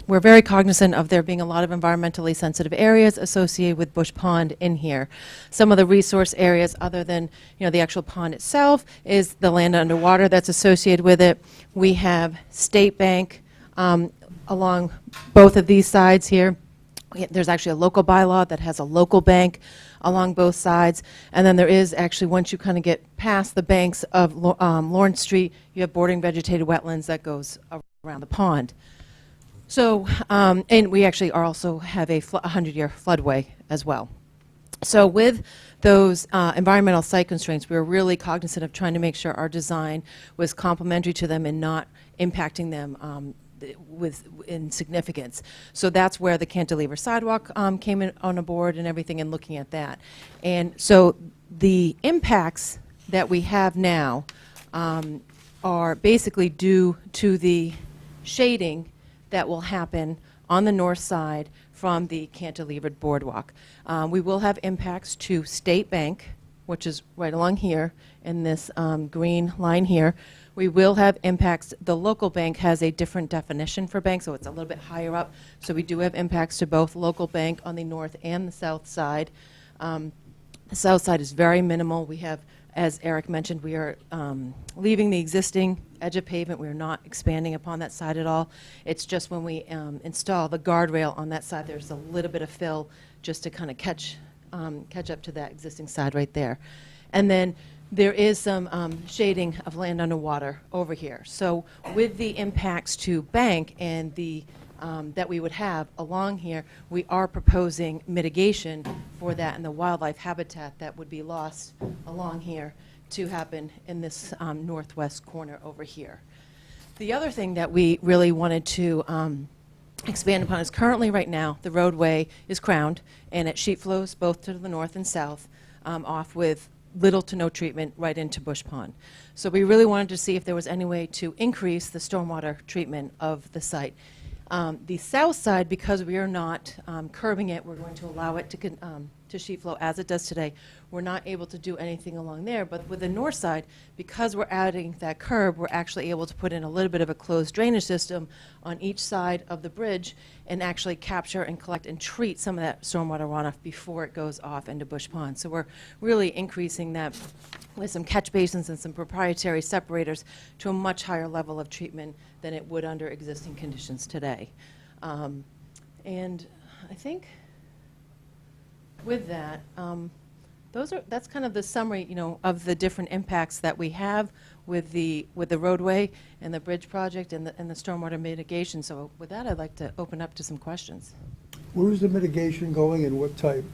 we're very cognizant of there being a lot of environmentally sensitive areas associated with Bush Pond in here. Some of the resource areas other than the actual pond itself is the land underwater that's associated with it. We have State Bank along both of these sides here. There's actually a local bylaw that has a local bank along both sides. And then there is actually, once you kind of get past the banks of Lawrence Street, you have bordering vegetated wetlands that goes around the pond. So, and we actually also have a 100-year floodway as well. So with those environmental site constraints, we were really cognizant of trying to make sure our design was complementary to them and not impacting them in significance. So that's where the cantilever sidewalk came in on a board and everything and looking at that. And so the impacts that we have now are basically due to the shading that will happen on the north side from the cantilevered boardwalk. We will have impacts to State Bank, which is right along here in this green line here. We will have impacts. The local bank has a different definition for bank, so it's a little bit higher up. So we do have impacts to both local bank on the north and the south side. The south side is very minimal. We have, as Eric mentioned, we are leaving the existing edge of pavement. We are not expanding upon that side at all. It's just when we install the guardrail on that side, there's a little bit of fill just to kind of catch up to that existing side right there. And then there is some shading of land underwater over here. So with the impacts to bank and the that we would have along here, we are proposing mitigation for that and the wildlife habitat that would be lost along here to happen in this northwest corner over here. The other thing that we really wanted to expand upon is currently right now the roadway is crowned and it sheet flows both to the north and south off with little to no treatment right into Bush Pond. So we really wanted to see if there was any way to increase the stormwater treatment of the site. The south side, because we are not curbing it, we're going to allow it to sheet flow as it does today. We're not able to do anything along there, but with the north side, because we're adding that curb, we're actually able to put in a little bit of a closed drainage system on each side of the bridge and actually capture and collect and treat some of that stormwater runoff before it goes off into Bush Pond. So we're really increasing that with some catch basins and some proprietary separators to a much higher level of treatment than it would under existing conditions today. And I think with that, that's kind of the summary, of the different impacts that we have with the roadway and the bridge project and the stormwater mitigation. So with that, I'd like to open up to some questions. Where is the mitigation going and what type?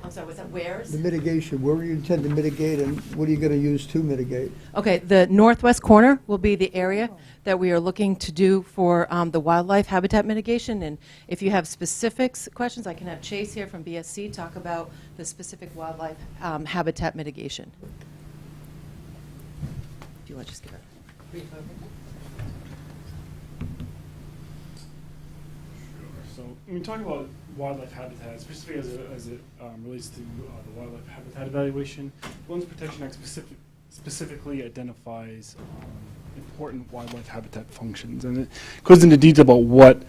I'm sorry, was that where's? The mitigation, where do you intend to mitigate and what are you going to use to mitigate? Okay, the northwest corner will be the area that we are looking to do for the wildlife habitat mitigation. And if you have specifics questions, I can have Chase here from BSC talk about the specific wildlife habitat mitigation. Do you want to just give a brief overview? So, when we talk about wildlife habitat, specifically as it relates to the wildlife habitat evaluation, the Wilderness Protection Act specifically identifies important wildlife habitat functions, and it goes into detail about what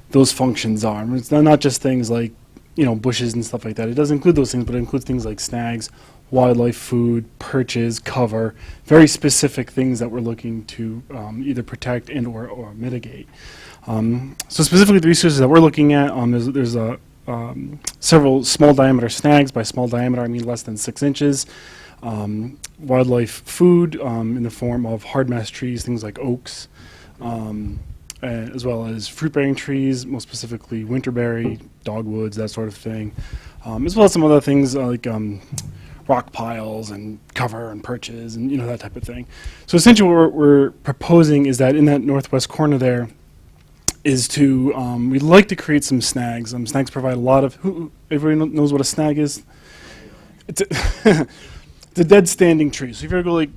those functions are. I mean, it's not just things like bushes and stuff like that. It does include those things, but it includes things like snags, wildlife food, perches, cover, very specific things that we're looking to either protect and or mitigate. So specifically the resources that we're looking at, there's several small diameter snags. By small diameter, I mean less than 6 inches. Wildlife food in the form of hardmass trees, things like oaks, as well as fruit-bearing trees, most specifically winterberry, dogwoods, that sort of thing, as well as some other things like rock piles and cover and perches and that type of thing. So essentially what we're proposing is that in that northwest corner there is to, we'd like to create some snags. Snags provide a lot of, everybody knows what a snag is? It's a dead standing tree. So if you ever go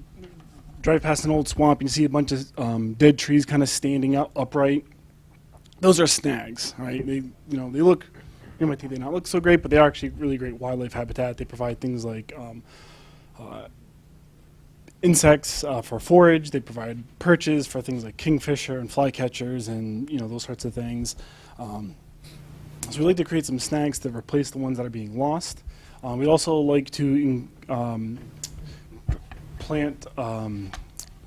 drive past an old swamp and you see a bunch of dead trees kind of standing upright, those are snags, right? They look, you might think they not look so great, but they are actually really great wildlife habitat. They provide things like insects for forage. They provide perches for things like kingfisher and flycatchers and those sorts of things. So we like to create some snags to replace the ones that are being lost. We'd also like to plant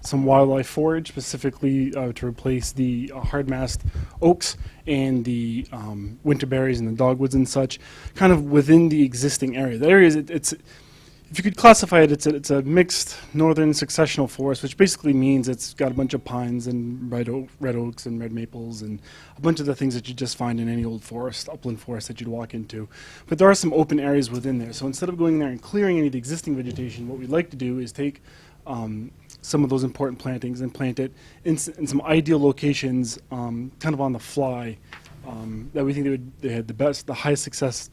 some wildlife forage, specifically to replace the hard-mast oaks and the winterberries and the dogwoods and such, kind of within the existing area. The area is, if you could classify it, it's a mixed northern successional forest, which basically means it's got a bunch of pines and red oaks and red maples and a bunch of the things that you just find in any old forest, upland forest that you'd walk into. But there are some open areas within there. So instead of going there and clearing any of the existing vegetation, what we'd like to do is take some of those important plantings and plant it in some ideal locations, kind of on the fly, that we think they had the highest success.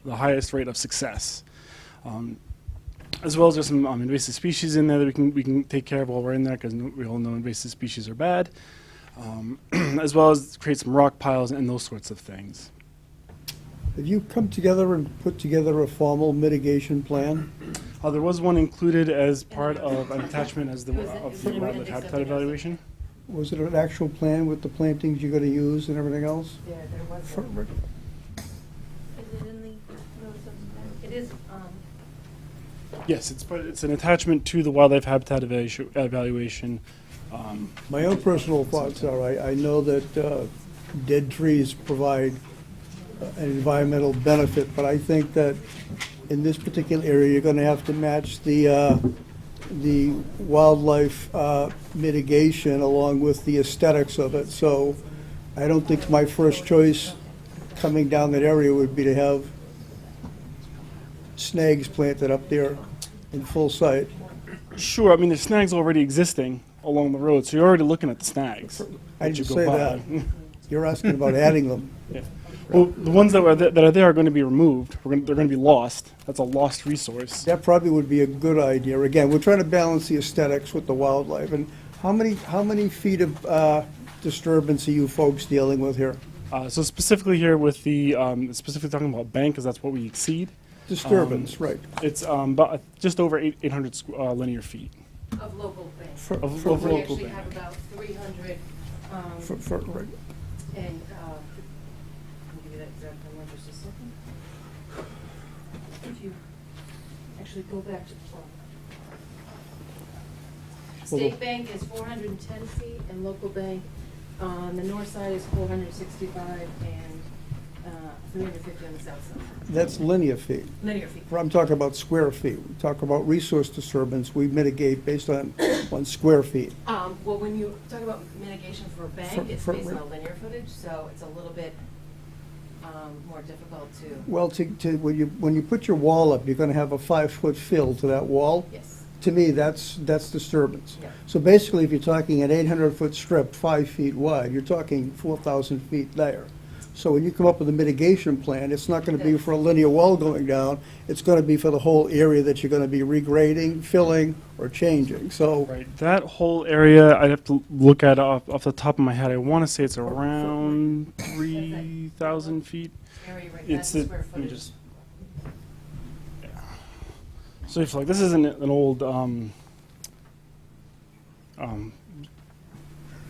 The highest rate of success, as well as there's some invasive species in there that we can take care of while we're in there, because we all know invasive species are bad, as well as create some rock piles and those sorts of things. Have you come together and put together a formal mitigation plan? There was one included as part of an attachment of the wildlife habitat evaluation. Was it an actual plan with the plantings you're going to use and everything else? Yeah, there was. Is it in the notice of intent? It is, Yes, it's an attachment to the wildlife habitat evaluation. My own personal thoughts are, I know that dead trees provide an environmental benefit, but I think that in this particular area, you're going to have to match the the wildlife mitigation along with the aesthetics of it. So I don't think my first choice coming down that area would be to have snags planted up there in full sight. Sure, I mean, the snag's already existing along the road, so you're already looking at the snags. I as you didn't go say by. that. You're asking about adding them. Yeah. Well, the ones that are there are going to be removed. They're going to be lost. That's a lost resource. That probably would be a good idea. Again, we're trying to balance the aesthetics with the wildlife. And how many feet of disturbance are you folks dealing with here? So specifically here with the, specifically talking about bank, because that's what we exceed. Disturbance, right. It's about just over 800 linear feet. Of local bank. Of We local actually bank. have about 300, Right. and, I'll give you that exact number in just a second. If you actually go back to, State Bank is 410 feet, and local bank on the north side is 465, and 350 on the south side. That's linear feet. Linear feet. I'm talking about square feet. We talk about resource disturbance, we mitigate based on square feet. Well, when you talk about mitigation for a bank, it's based on linear footage, so it's a little bit more difficult to. Well, when you put your wall up, you're gonna have a 5-foot fill to that wall. Yes. To me, that's disturbance. Yeah. So basically, if you're talking an 800-foot strip, 5 feet wide, you're talking 4,000 feet there. So when you come up with a mitigation plan, it's not gonna be for a linear wall going down, it's gonna be for the whole area that you're gonna be regrading, filling, or changing, so. Right. That whole area, I'd have to look at off the top of my head. I want to say it's around 3,000 feet. Area right, It's that's the the, square let me footage. just. Yeah. So if like this isn't an old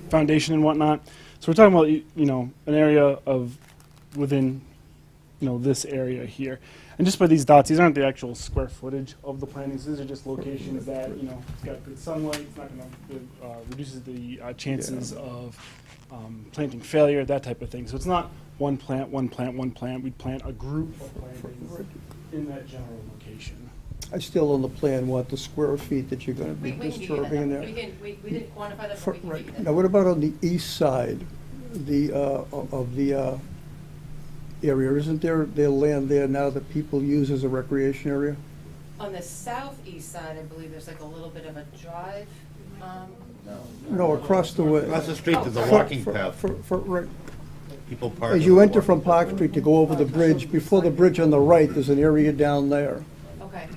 foundation and whatnot. So we're talking about an area of within this area here. And just by these dots, these aren't the actual square footage of the plantings. These are just locations that, it's got good sunlight. It's not going to reduces the chances of planting failure, that type of thing. So it's not one plant, one plant, one plant. We'd plant a group of plantings in that general location. I still on the plan want the square feet that you're gonna be We can give you that disturbing in number. there. We didn't quantify that, but we can give you that. Now, what about on the east side, of the area? Isn't there land there now that people use as a recreation area? On the southeast side, I believe there's like a little bit of a drive. No, across the way. Across the street, there's a For- walking for- path. right. People park. As you enter from Park Street to go over the bridge, before the bridge on the right, there's an area down there. Okay.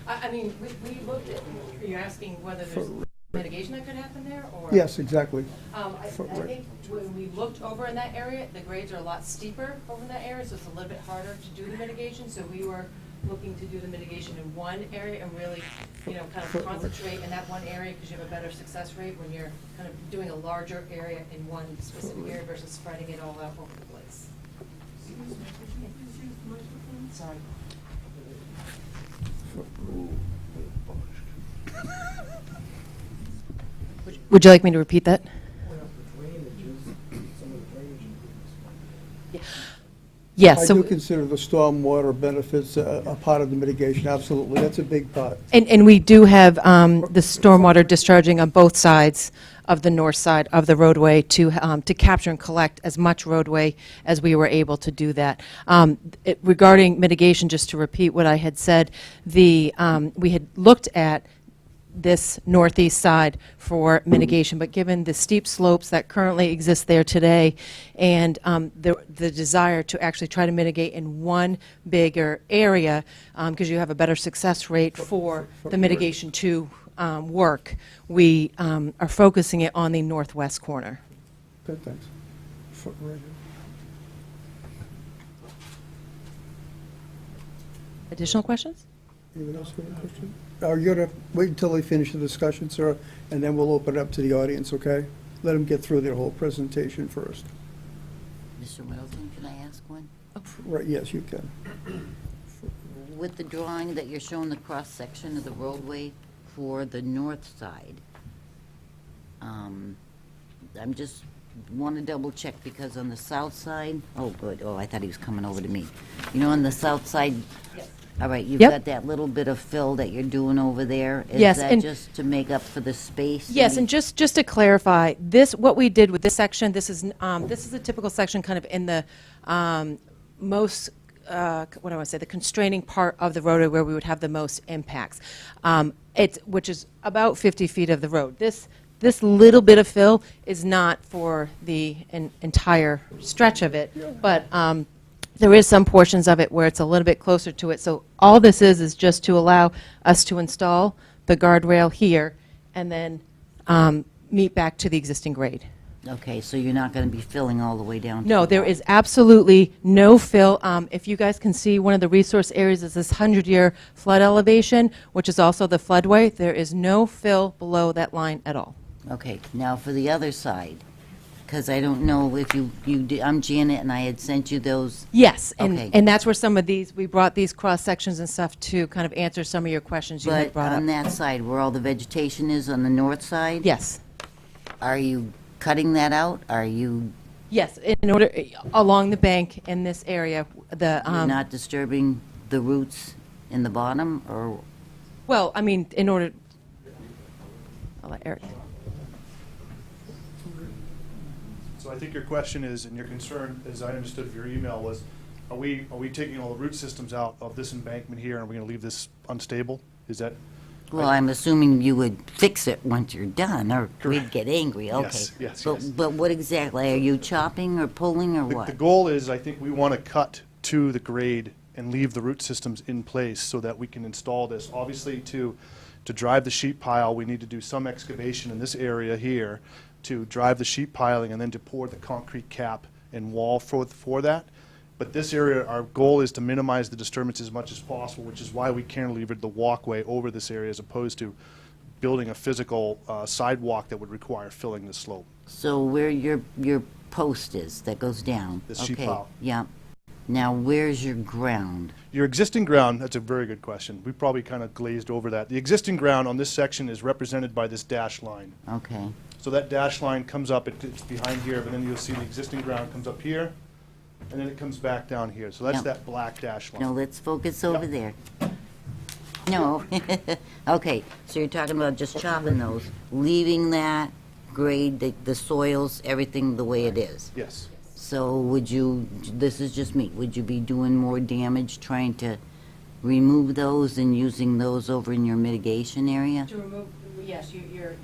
I mean, we looked at, are you asking whether there's mitigation that could happen there, or? Yes, exactly. I think when we looked over in that area, the grades are a lot steeper over in that area, so it's a little bit harder to do the mitigation. So we were looking to do the mitigation in one area and really, kind of concentrate in that one area, because you have a better success rate when you're kind of doing a larger area in one specific area versus spreading it all out over the place. Sorry. Would you like me to repeat that? Yes. I So do consider the stormwater benefits a part of the mitigation, absolutely. That's a big part. And we do have the stormwater discharging on both sides of the north side of the roadway to capture and collect as much roadway as we were able to do that. Regarding mitigation, just to repeat what I had said, we had looked at this northeast side for mitigation, but given the steep slopes that currently exist there today and the desire to actually try to mitigate in one bigger area, because you have a better success rate for the mitigation to work, we are focusing it on the northwest corner. Good, thanks. Right here. Additional questions? Anyone else have a question? Are you going to wait until they finish the discussion, sir, and then we'll open it up to the audience, okay? Let them get through their whole presentation first. Mr. Middleton, can I ask one? Right, yes, you can. With the drawing that you're showing the cross-section of the roadway for the north side, I'm just want to double check because on the south side, oh good, oh I thought he was coming over to me. On the south side, All right, you've Yep. got that little bit of fill that you're doing over there. Yes, Is that and- just to make up for the space? Yes, and just to clarify, what we did with this section, this is a typical section kind of in the most, what do I want to say, the constraining part of the roadway where we would have the most impacts. Which is about 50 feet of the road. This little bit of fill is not for the entire stretch of it, but there is some portions of it where it's a little bit closer to it. So all this is just to allow us to install the guardrail here and then meet back to the existing grade. Okay, so you're not going to be filling all the way down? to No, the there bottom. is absolutely no fill. If you guys can see, one of the resource areas is this 100-year flood elevation, which is also the floodway. There is no fill below that line at all. Okay, now for the other side, because I don't know if I'm Janet, and I had sent you those. Yes, Okay. and that's where some of these, we brought these cross-sections and stuff to kind of answer some of your questions you had But brought up. on that side, where all the vegetation is on the north side? Yes, Are you cutting that out? Are you yes, in order, along the bank in this area, the, you're not disturbing the roots in the bottom, or? well, I mean, in order, I'll let Eric. So I think your question is, and your concern, as I understood of your email, was, are we taking all the root systems out of this embankment here, and are we gonna leave this unstable? Is that? Well, I'm assuming you would fix it once you're done, or we'd get angry, okay. Yes, yes, But- yes. But what exactly, are you chopping or pulling or The what? goal is, I think we wanna cut to the grade and leave the root systems in place so that we can install this. Obviously, to drive the sheet pile, we need to do some excavation in this area here to drive the sheet piling and then to pour the concrete cap and wall for that. But this area, our goal is to minimize the disturbance as much as possible, which is why we cantilevered the walkway over this area as opposed to building a physical sidewalk that would require filling the slope. So where your post is that goes down? The sheet Okay, pile. yeah. Now, where's your ground? Your existing ground, that's a very good question. We probably kind of glazed over that. The existing ground on this section is represented by this dash line. Okay. So that dash line comes up, it's behind here, but then you'll see the existing ground comes up here, and then it comes back down here. So that's Yeah. that black dash line. No, let's focus over there. No. Okay, so you're talking about just chopping those, leaving that grade, the soils, everything the way it is? Yes. So would you, this is just me, would you be doing more damage trying to remove those and using those over in your mitigation area? To remove, yes, you're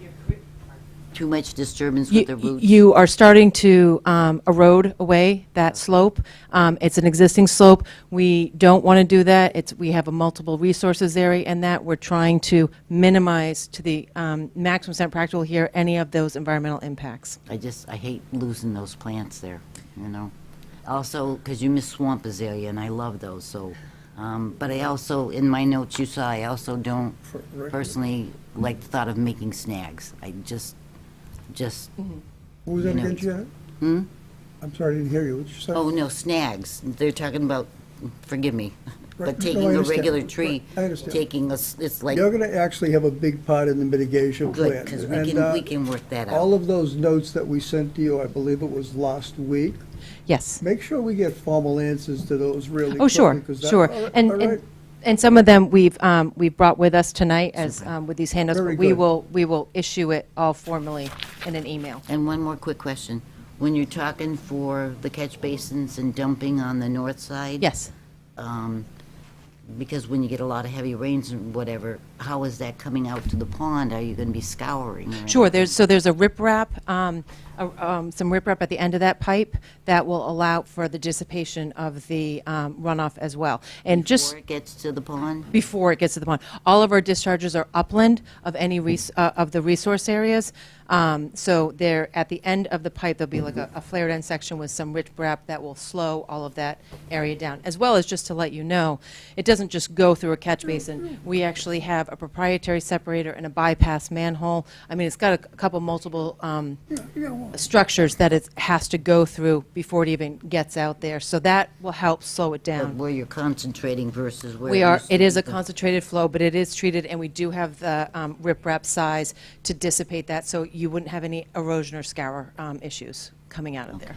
Too much disturbance with the roots? You are starting to erode away that slope. It's an existing slope. We don't want to do that. We have a multiple resources area, and that we're trying to minimize to the maximum extent practical here any of those environmental impacts. I hate losing those plants there, you know? Also, because you miss Swamp area, and I love those, so, but I also, in my notes you saw, I also don't personally like the thought of making snags. I just, What was that You know, again, Janet? hmm? I'm sorry, I didn't hear you. What did you say? Oh, no, snags. They're talking about, forgive me, Right, but no, taking I a understand. regular tree, Right, I understand. taking it's like, You're going to actually have a big part in the mitigation plan. good, because And, we can work that all out. of those notes that we sent to you, I believe it was last week, Yes. make sure we get formal answers to those really quickly. Oh, sure, 'cause that- sure. all And right. and some of them we've brought with us tonight as, with these handouts, Very but we good. will issue it all formally in an email. And one more quick question. When you're talking for the catch basins and dumping on the north side? Yes. Because when you get a lot of heavy rains and whatever, how is that coming out to the pond? Are you going to be scouring? or Sure, anything? there's a riprap, some riprap at the end of that pipe that will allow for the dissipation of the runoff as well. And just Before it gets to the pond? before it gets to the pond. All of our discharges are upland of any of the resource areas. So there, at the end of the pipe, there'll be like a flared end section with some riprap that will slow all of that area down. As well as, just to let you know, it doesn't just go through a catch basin. We actually have a proprietary separator and a bypass manhole. I mean, it's got a couple multiple structures that it has to go through before it even gets out there. So that will help slow it down. But where you're concentrating versus where We are, used to it is be a the- concentrated flow, but it is treated, and we do have the riprap size to dissipate that, so you wouldn't have any erosion or scour issues coming out of there.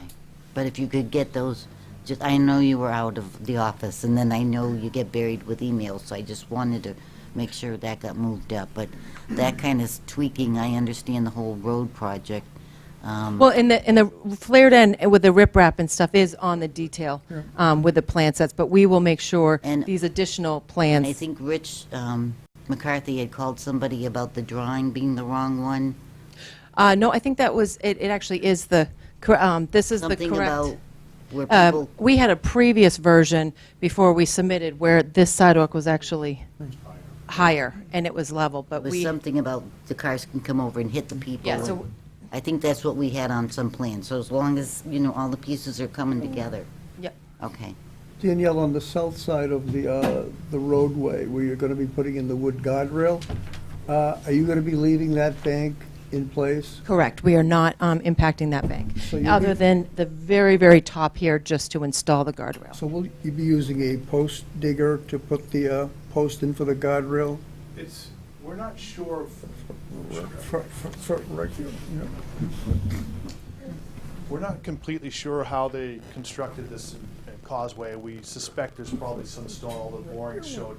But if you could get those just, I know you were out of the office, and then I know you get buried with emails, so I just wanted to make sure that got moved up. But that kind of tweaking, I understand the whole road project. Well, in the flared end with the riprap and stuff is on the detail with the plan sets, but we will make sure these additional plans. And I think Rich McCarthy had called somebody about the drawing being the wrong one. No, I think that was, it actually is the, this is the Something correct. about where people, We had a previous version before we submitted where this sidewalk was actually higher and it was level, but was we. something about the cars can come over and hit the people. Yeah, so- I think that's what we had on some plans. So as long as, you know, all the pieces are coming together. Yep. Okay. Danielle, on the south side of the roadway, where you're gonna be putting in the wood guardrail, are you gonna be leaving that bank in place? Correct. We are not impacting that bank, So you'll other be- than the very, very top here just to install the guardrail. So will you be using a post digger to put the post in for the guardrail? We're not sure. Right here, yeah. We're not completely sure how they constructed this in Causeway. We suspect there's probably some stone, although the borings showed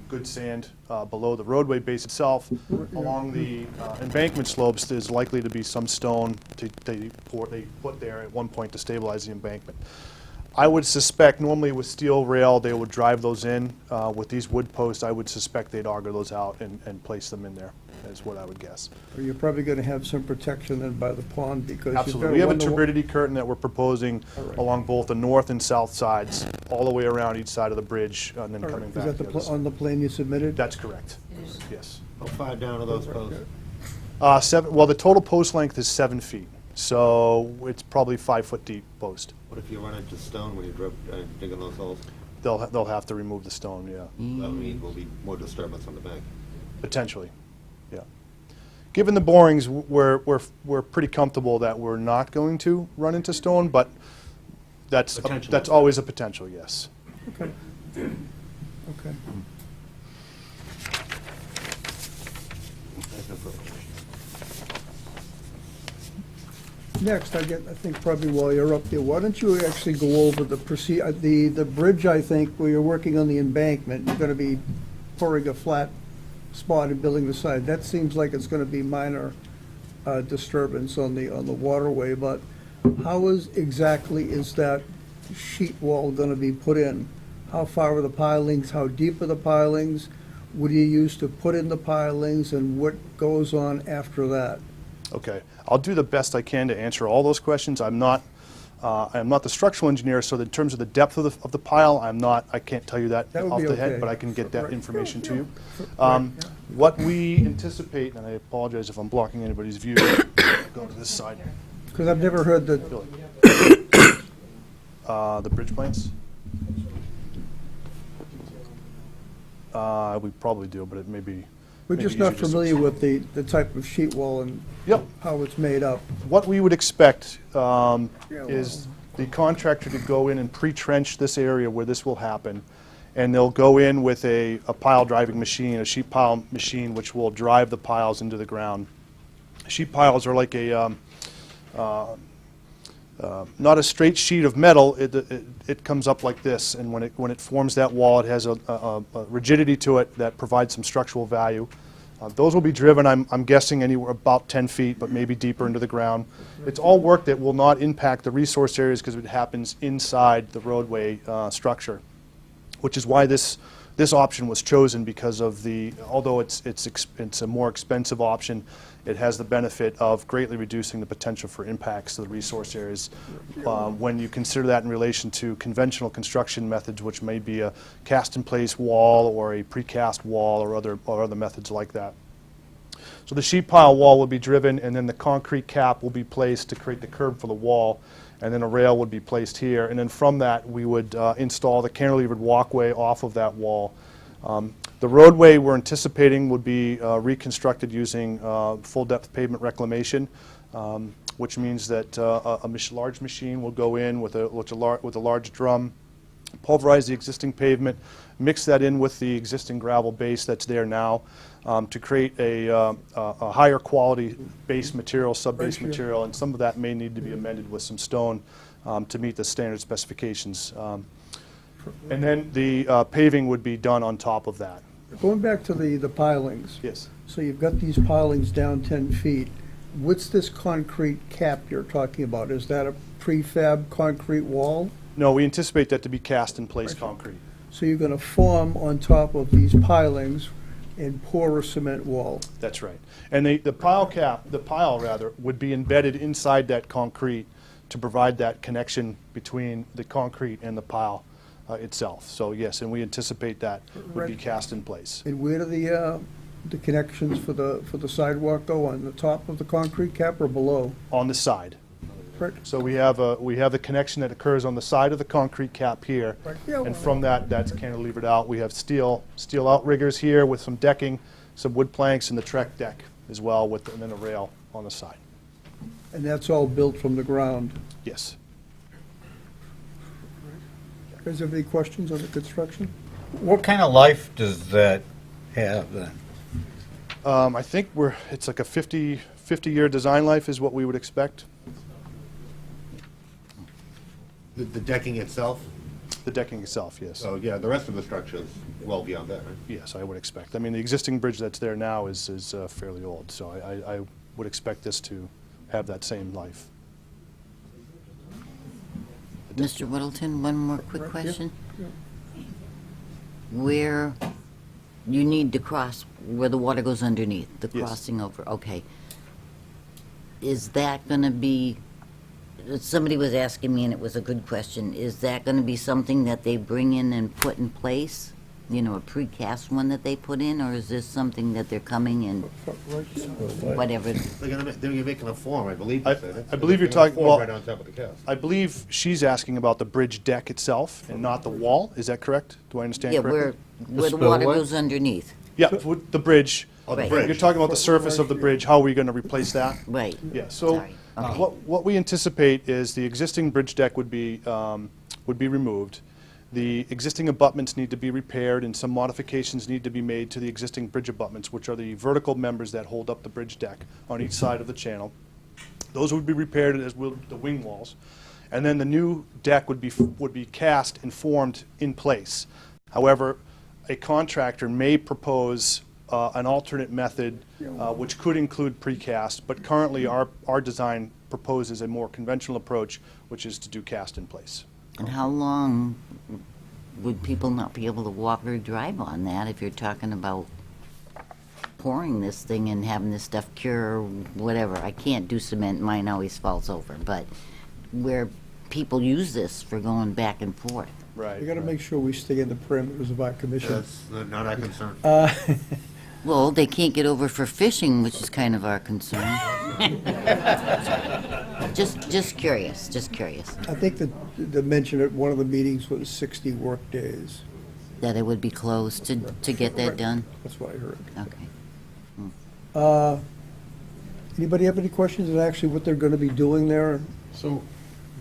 good sand below the roadway base itself. Along the embankment slopes, there's likely to be some stone they put there at one point to stabilize the embankment. I would suspect, normally with steel rail, they would drive those in. With these wood posts, I would suspect they'd auger those out and place them in there, is what I would guess. You're probably gonna have some protection then by the pond, because you've got Absolutely. We have a to turbidity curtain that we're proposing All right. along both the north and south sides, all the way around each side of the bridge, and then coming Is back. that the other side. on the plan you submitted? That's correct. Yes. How far down are those posts? 7, well, the total post length is 7 feet, so it's probably 5 foot deep post. What if you run into stone when you digging those holes? They'll have to remove the stone, yeah, That means will be more disturbance on the bank. potentially, yeah. Given the borings, we're pretty comfortable that we're not going to run into stone, but that's always a potential, yes. Okay. Okay. Next, I think probably while you're up there, why don't you actually go over the bridge, I think, where you're working on the embankment, you're gonna be pouring a flat spot and building the side. That seems like it's gonna be minor disturbance on the waterway, but how exactly is that sheet wall gonna be put in? How far are the pilings, how deep are the pilings? What do you use to put in the pilings, and what goes on after that? Okay, I'll do the best I can to answer all those questions. I'm not the structural engineer, so in terms of the depth of the pile, I can't tell you that That would off be the head, okay. but I can get that Right. information to you. Right, yeah. What we anticipate, and I apologize if I'm blocking anybody's view, go to this side. Because I've never heard that, The bridge plans? We probably do, but it may be. we're maybe just not easier to familiar with the type of sheet wall and Yep. how it's made up. What we would expect is the contractor to go in and pre-trench this area where this will happen, and they'll go in with a pile driving machine, a sheet pile machine, which will drive the piles into the ground. Sheet piles are like not a straight sheet of metal. It comes up like this, and when it forms that wall, it has a rigidity to it that provides some structural value. Those will be driven, I'm guessing, anywhere about 10 feet, but maybe deeper into the ground. It's all work that will not impact the resource areas because it happens inside the roadway structure, which is why this option was chosen, because of although it's a more expensive option, it has the benefit of greatly reducing the potential for impacts to the resource areas when you consider that in relation to conventional construction methods, which may be a cast-in-place wall or a precast wall or other methods like that. So the sheet pile wall will be driven, and then the concrete cap will be placed to create the curb for the wall, and then a rail would be placed here. And then from that, we would install the cantilevered walkway off of that wall. The roadway we're anticipating would be reconstructed using full-depth pavement reclamation, which means that a large machine will go in with a large drum, pulverize the existing pavement, mix that in with the existing gravel base that's there now to create a higher quality base material, sub-base material, and some of that may need to be amended with some stone to meet the standard specifications. And then the paving would be done on top of that. Going back to the pilings. Yes. So you've got these pilings down 10 feet. What's this concrete cap you're talking about? Is that a prefab concrete wall? No, we anticipate that to be cast-in-place concrete. So you're going to form on top of these pilings and pour a cement wall? That's right. And the pile would be embedded inside that concrete to provide that connection between the concrete and the pile itself. So yes, and we anticipate that would be cast in place. And where do the connections for the sidewalk go? On the top of the concrete cap or below? On the side. Right. So we have the connection that occurs on the side of the concrete cap here, and from that's cantilevered out. We have steel outriggers here with some decking, some wood planks, and the Trek deck as well, and then a rail on the side. And that's all built from the ground? Yes. You guys have any questions on the construction? What kind of life does that have then? I think it's like a 50-year design life is what we would expect. The decking itself? The decking itself, yes. Oh, yeah, the rest of the structure is well beyond that, right? Yes, I would expect. I mean, the existing bridge that's there now is fairly old, so I would expect this to have that same life. Mr. Whittleton, one more quick question. Where you need to cross, where the water goes underneath, the Yes. crossing over, okay. Is that going to be, somebody was asking me, and it was a good question, is that going to be something that they bring in and put in place? You know, a precast one that they put in, or is this something that they're coming and whatever? They're making a form, I believe. I believe you're talking, well, right on top of the cast. I believe she's asking about the bridge deck itself and not the wall. Is that correct? Do I understand Yeah, correctly? where the water goes underneath. Yeah, with the bridge. Oh, the Right. bridge. You're talking about the surface of the bridge. How are we going to replace that? Right. Yeah, so Sorry. Okay. what we anticipate is the existing bridge deck would be removed. The existing abutments need to be repaired, and some modifications need to be made to the existing bridge abutments, which are the vertical members that hold up the bridge deck on each side of the channel. Those would be repaired, as will the wing walls. And then the new deck would be cast and formed in place. However, a contractor may propose an alternate method, which could include precast, but currently our design proposes a more conventional approach, which is to do cast in place. And how long would people not be able to walk or drive on that if you're talking about pouring this thing and having this stuff cure or whatever? I can't do cement, mine always falls over, but where people use this for going back and forth. Right. We got to make sure we stay in the parameters of our commission. That's not our concern. Well, they can't get over for fishing, which is kind of our concern. Just curious, just curious. I think that the mention at one of the meetings was 60 work days. That it would be closed to get that done? That's what I heard. Okay. Anybody have any questions on actually what they're going to be doing there? So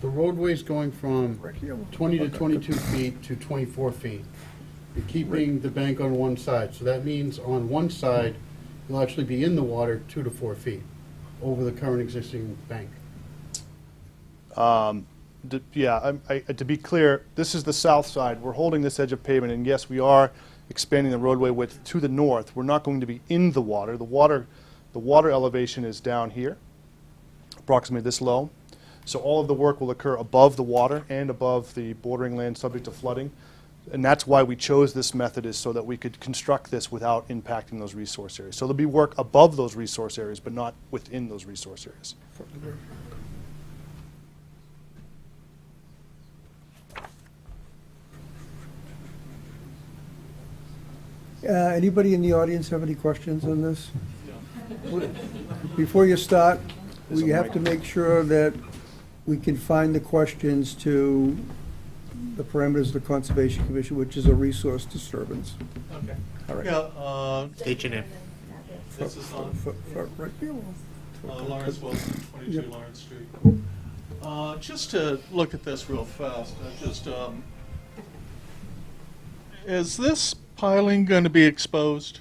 the roadway's going from 20 to 22 feet to 24 feet. You're keeping the bank on one side, so that means on one side, you'll actually be in the water 2 to 4 feet over the current existing bank. To be clear, this is the south side. We're holding this edge of pavement, and yes, we are expanding the roadway width to the north. We're not going to be in the water. The water elevation is down here, approximately this low. So all of the work will occur above the water and above the bordering land subject to flooding. And that's why we chose this method, is so that we could construct this without impacting those resource areas. So there'll be work above those resource areas, but not within those resource areas. Anybody in the audience have any questions on this? Before you start, we have to make sure that we can find the questions to the parameters of the Conservation Commission, which is a resource disturbance. Okay. All right. Yeah, H&M. this is on Right here. Lawrence Wilson, 22 Yep. Lawrence Street. Just to look at this real fast, is this piling going to be exposed?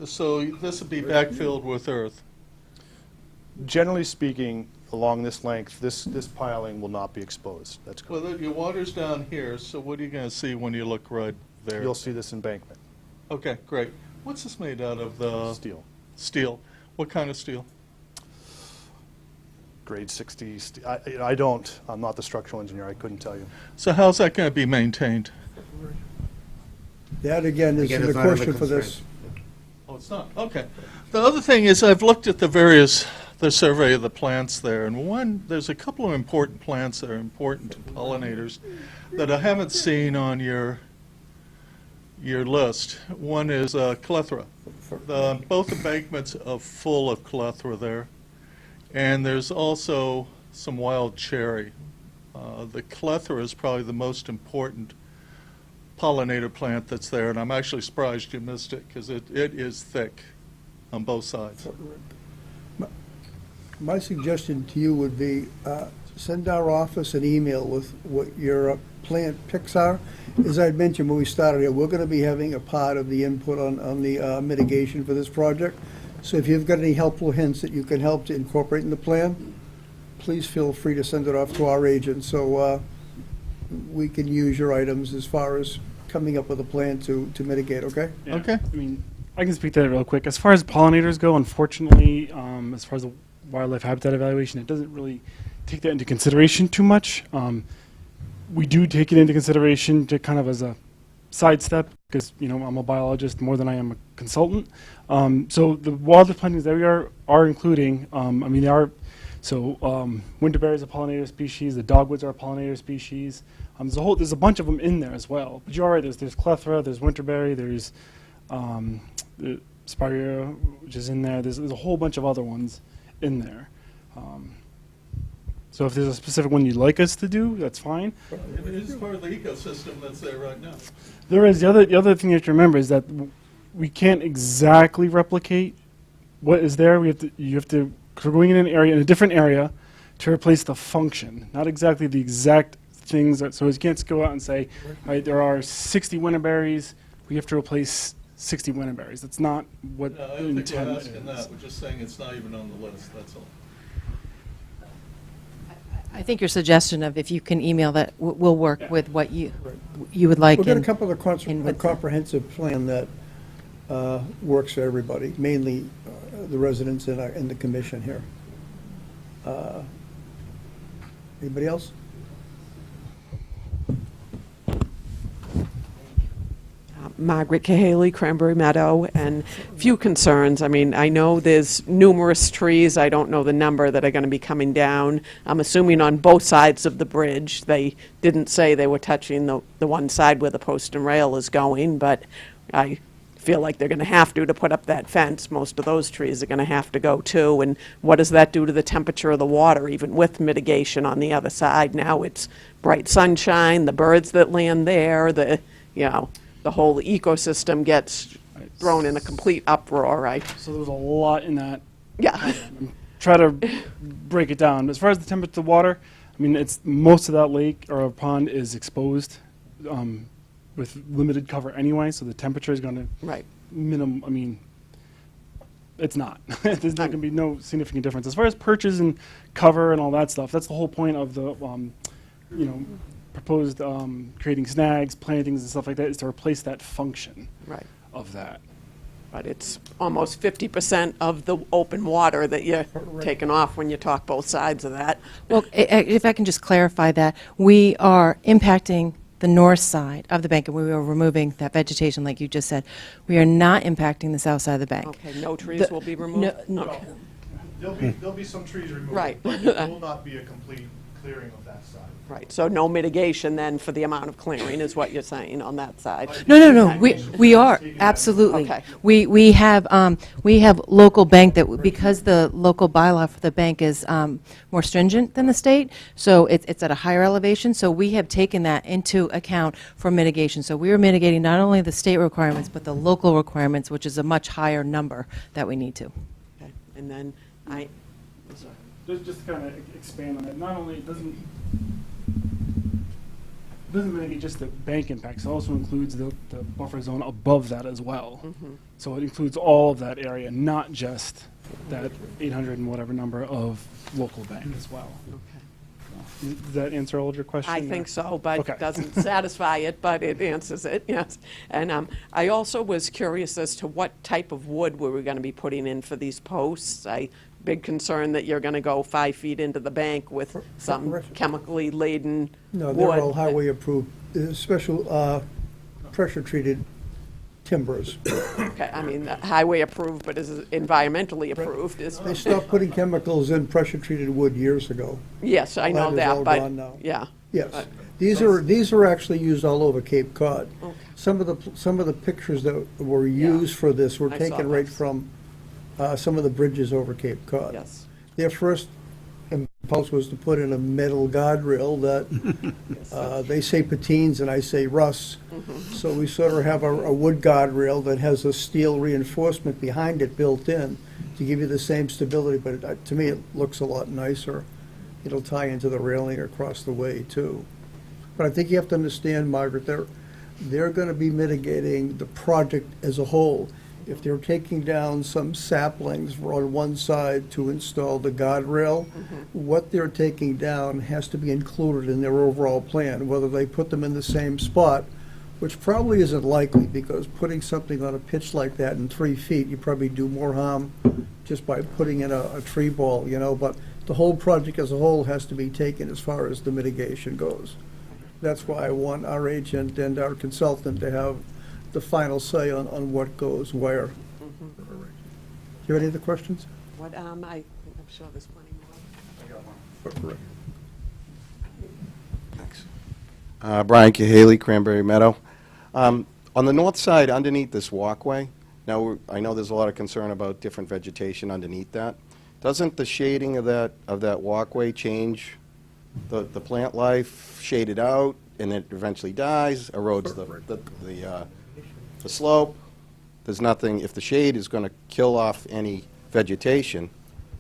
So this would be backfilled with earth? Generally speaking, along this length, this piling will not be exposed. That's correct. Well, your water's down here, so what are you going to see when you look right there? You'll see this embankment. Okay, great. What's this made out of? Steel. Steel. What kind of steel? Grade 60. I'm not the structural engineer. I couldn't tell you. So how's that going to be maintained? That, again, is Again, the it's not in the question for this. Oh, it's not? Okay. The other thing is I've looked at the survey of the plants there, and there's a couple of important plants that are important to pollinators that I haven't seen on your list. One is clethra. Both embankments are full of clethra there. And there's also some wild cherry. The clethra is probably the most important pollinator plant that's there, and I'm actually surprised you missed it because it is thick on both sides. My suggestion to you would be, send our office an email with what your plant picks are. As I mentioned when we started here, we're going to be having a part of the input on the mitigation for this project. So if you've got any helpful hints that you can help to incorporate in the plan, please feel free to send it off to our agent so we can use your items as far as coming up with a plan to mitigate, okay? Yeah. Okay. I mean, I can speak to that real quick. As far as pollinators go, unfortunately, as far as the wildlife habitat evaluation, it doesn't really take that into consideration too much. We do take it into consideration to kind of as a sidestep because, I'm a biologist more than I am a consultant. So the wildlife plantings that we are including, they are, winterberry is a pollinator species, the dogwoods are a pollinator species. There's a bunch of them in there as well. But you're right, there's clethra, there's winterberry, there's the Spira, which is in there. There's a whole bunch of other ones in there. So if there's a specific one you'd like us to do, that's fine. It is part of the ecosystem that's there right now. There is the other thing you have to remember is that we can't exactly replicate what is there. You have to we're going in a different area to replace the function, not exactly the exact things. So you can't just go out and say, all right, there are 60 winterberries. We have to replace 60 winterberries. That's not what No, I the don't think intent we're asking is. that. We're just saying it's not even on the list, that's all. I think your suggestion of if you can email that will work with what you would like. We've got a and- couple of and a with- comprehensive plan that works for everybody, mainly the residents and the commission here. Anybody else? Margaret Cahaley, Cranberry Meadow, and few concerns. I mean, I know there's numerous trees, I don't know the number, that are going to be coming down. I'm assuming on both sides of the bridge. They didn't say they were touching the one side where the post and rail is going, but I feel like they're going to have to put up that fence. Most of those trees are going to have to go too. And what does that do to the temperature of the water, even with mitigation on the other side? Now it's bright sunshine, the birds that land there, the whole ecosystem gets thrown in a complete uproar, right? So there's a lot in that. Yeah. Try to break it down. As far as the temperature of the water, it's most of that lake or pond is exposed with limited cover anyway, so the temperature is going to minimum. It's not. There's not going to be no significant difference. As far as perches and cover and all that stuff, that's the whole point of the proposed creating snags, plantings, and stuff like that is to replace that function of that. But it's almost 50% of the open water that you're taking off when you talk both sides of that. Well, if I can just clarify that, we are impacting the north side of the bank, and we are removing that vegetation like you just said. We are not impacting the south side of the bank. Okay, no trees will be removed? No. There'll be some trees removed. Right. But it will not be a complete clearing of that side. Right, so no mitigation then for the amount of clearing is what you're saying on that side? No. We are, absolutely. Okay. We have local bank that, because the local bylaw for the bank is more stringent than the state, so it's at a higher elevation, so we have taken that into account for mitigation. So we are mitigating not only the state requirements, but the local requirements, which is a much higher number that we need to. Okay, and then Just to kind of expand on that, not only it doesn't mitigate just the bank impacts, it also includes the buffer zone above that as well. So it includes all of that area, not just that 800 and whatever number of local bank as well. Does that answer all of your questions? I think so, but Okay. it doesn't satisfy it, but it answers it, yes. And I also was curious as to what type of wood we were going to be putting in for these posts. Big concern that you're going to go 5 feet into the bank with some chemically laden No, wood. they're all highway approved, special pressure-treated timbers. Okay, I mean, highway approved, but is it environmentally approved? They stopped putting chemicals in pressure-treated wood years ago. Yes, I know That is that, all but, gone now. yeah. Yes. But- These are actually used all over Cape Cod. Okay. Some of the pictures that were used for this were I saw taken right those. from some of the bridges over Cape Cod. Yes. Their first impulse was to put in a metal guardrail that they say patines and I say Russ. So we sort of have a wood guardrail that has a steel reinforcement behind it built in to give you the same stability, but to me it looks a lot nicer. It'll tie into the railing across the way too. But I think you have to understand, Margaret, they're going to be mitigating the project as a whole. If they're taking down some saplings on one side to install the guardrail, what they're taking down has to be included in their overall plan, whether they put them in the same spot, which probably isn't likely, because putting something on a pitch like that in 3 feet, you probably do more harm just by putting in a tree ball, but the whole project as a whole has to be taken as far as the mitigation goes. That's why I want our agent and our consultant to have the final say on what goes where. Do you have any other questions? What, I'm sure there's plenty more. Thanks. Brian Cahaley, Cranberry Meadow. On the north side, underneath this walkway, now I know there's a lot of concern about different vegetation underneath that. Doesn't the shading of that walkway change the plant life, shade it out, and it eventually dies, erodes the slope? There's nothing, if the shade is going to kill off any vegetation,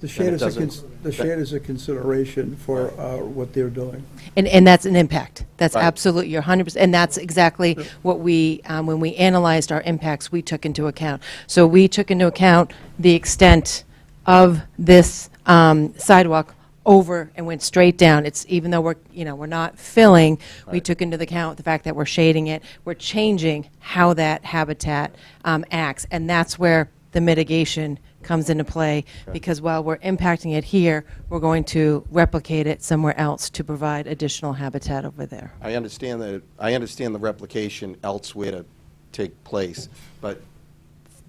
The then shade it is doesn't- a consideration for what they're doing. And that's an impact. That's Right. absolutely, you're 100%, and that's exactly what we, when we analyzed our impacts, we took into account. So we took into account the extent of this sidewalk over and went straight down. It's, even though we're not filling, we took into account the fact that we're shading it, we're changing how that habitat acts, and that's where the mitigation comes into play, because while we're impacting it here, we're going to replicate it somewhere else to provide additional habitat over there. I understand that. I understand the replication elsewhere to take place, but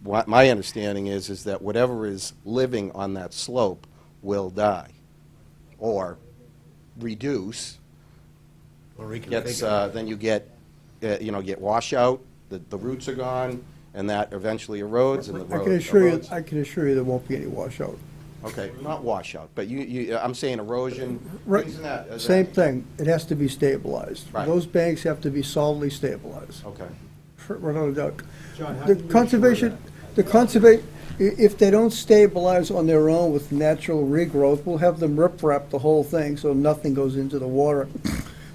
what my understanding is that whatever is living on that slope will die, or reduce. Or Gets reconfigure. then you get washout. The roots are gone, and that eventually erodes, and the I road can assure you, erodes. there won't be any washout. Okay, not washout, but I'm saying erosion. Right. Things in that- Same thing, it has to be stabilized. Right. Those banks have to be solidly stabilized. Okay. Without a doubt. The conservation, if they don't stabilize on their own with natural regrowth, we'll have them rip-wrap the whole thing so nothing goes into the water.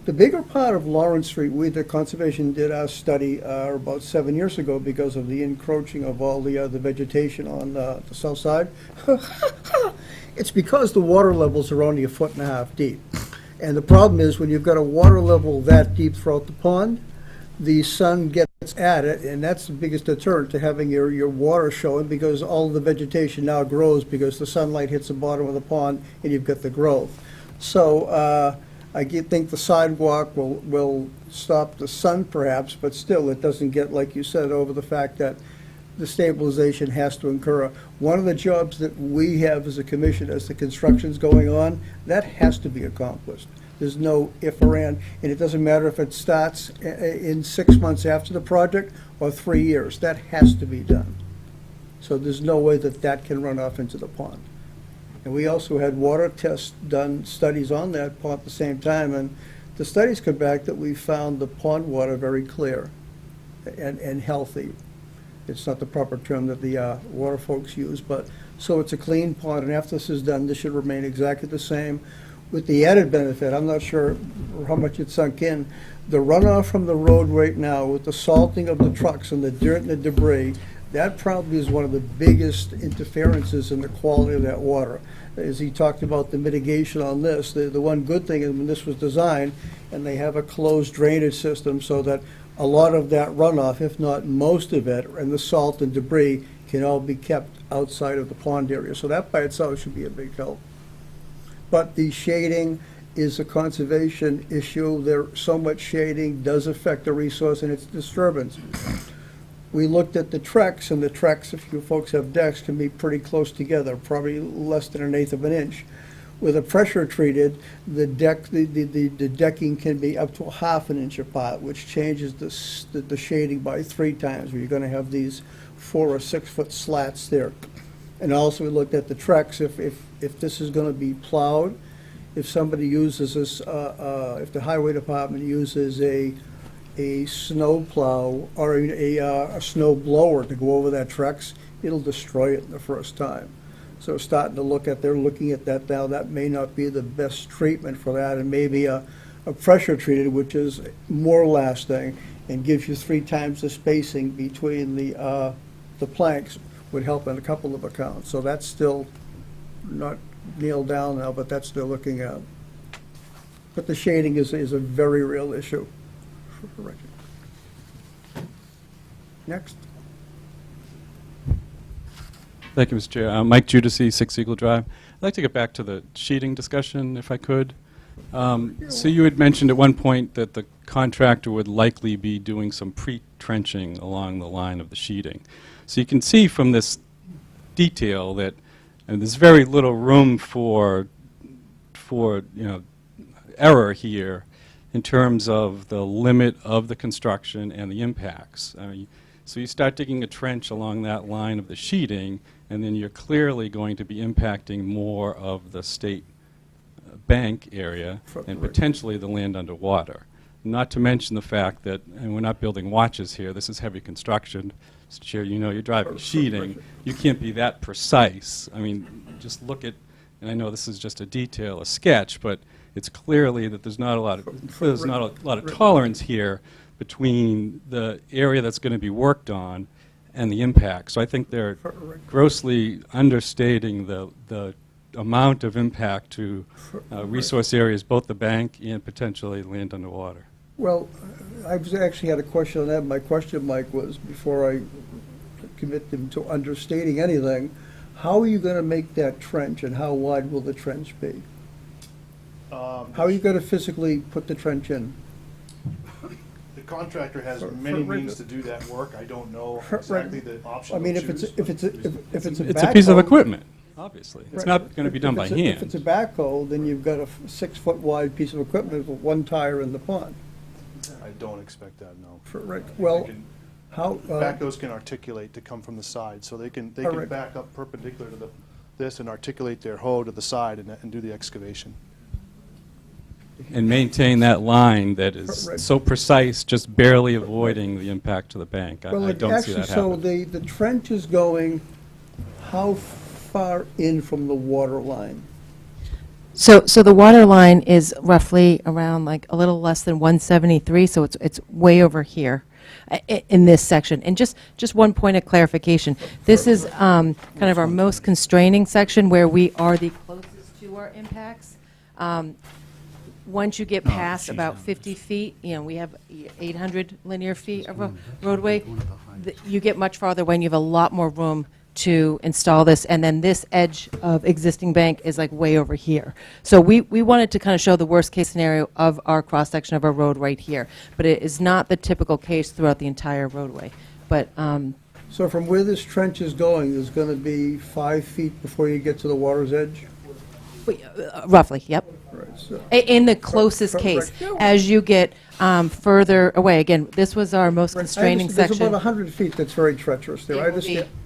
The bigger part of Lawrence Street, the conservation did our study about 7 years ago because of the encroaching of all the vegetation on the south side. It's because the water levels are only 1.5 feet deep. And the problem is, when you've got a water level that deep throughout the pond, the sun gets at it, and that's the biggest deterrent to having your water showing, because all the vegetation now grows because the sunlight hits the bottom of the pond and you've got the growth. So I think the sidewalk will stop the sun perhaps, but still it doesn't get, like you said, over the fact that the stabilization has to occur. One of the jobs that we have as a commission, as the construction's going on, that has to be accomplished. There's no if or and it doesn't matter if it starts in 6 months after the project or 3 years. That has to be done. So there's no way that can run off into the pond. And we also had water tests done, studies on that pond at the same time, and the studies come back that we found the pond water very clear and healthy. It's not the proper term that the water folks use, but so it's a clean pond, and after this is done, this should remain exactly the same, with the added benefit, I'm not sure how much it sunk in, the runoff from the road right now with the salting of the trucks and the dirt and the debris, That probably is one of the biggest interferences in the quality of that water. As he talked about the mitigation on this, the one good thing is when this was designed, and they have a closed drainage system so that a lot of that runoff, if not most of it, and the salt and debris can all be kept outside of the pond area. So that by itself should be a big help. But the shading is a conservation issue. So much shading does affect the resource and its disturbance. We looked at the treks, and the treks, if you folks have decks, can be pretty close together, probably less than 1/8 of an inch. With a pressure treated, the decking can be up to 1/2 inch apart, which changes the shading by 3 times, where you're going to have these 4 or 6 foot slats there. And also we looked at the treks, if this is going to be plowed, if somebody uses this, if the highway department uses a snow plow or a snow blower to go over that treks, it'll destroy it in the first time. So starting to look at, they're looking at that now, that may not be the best treatment for that, and maybe a pressure treated, which is more lasting and gives you 3 times the spacing between the planks, would help in a couple of accounts. So that's still not nailed down now, but that's still looking at. But the shading is a very real issue. Next. Thank you, Mr. Chair. Mike Judici, 6 Eagle Drive. I'd like to get back to the sheeting discussion, if I could. So you had mentioned at one point that the contractor would likely be doing some pre-trenching along the line of the sheeting. So you can see from this detail that there's very little room for error here in terms of the limit of the construction and the impacts. So you start digging a trench along that line of the sheeting, and then you're clearly going to be impacting more of the state bank area and potentially the land underwater. Not to mention the fact that, and we're not building watches here, this is heavy construction. Mr. Chair, you know, you're driving sheeting. You can't be that precise. I mean, just look at, and I know this is just a detail, a sketch, but it's clearly that there's not a lot of tolerance here between the area that's going to be worked on and the impact. So I think they're grossly understating the amount of impact to resource areas, both the bank and potentially land underwater. Well, I actually had a question on that. My question, Mike, was before I commit them to understating anything, how are you going to make that trench, and how wide will the trench be? How are you going to physically put the trench in? The contractor has many means to do that work. I don't know exactly the option. I mean, if it's a it's a piece of equipment, obviously. It's not going to be done by hand. If it's a backhoe, then you've got a 6 foot wide piece of equipment with 1 tire in the pond. I don't expect that, no. Well, how backhoes can articulate to come from the side, so they can back up perpendicular to this and articulate their hoe to the side and do the excavation. And maintain that line that is so precise, just barely avoiding the impact to the bank. I don't see that happening. So the trench is going how far in from the water line? So the water line is roughly around like a little less than 173, so it's way over here in this section. And just one point of clarification, this is kind of our most constraining section where we are the closest to our impacts. Once you get past about 50 feet, we have 800 linear feet of a roadway, you get much farther when you have a lot more room to install this, and then this edge of existing bank is like way over here. So we wanted to kind of show the worst case scenario of our cross section of our road right here, but it is not the typical case throughout the entire roadway. But so from where this trench is going, there's going to be 5 feet before you get to the water's edge? Roughly, yep. Right, so In the closest case, as you get further away, again, this was our most constraining section. There's about 100 feet that's very treacherous there.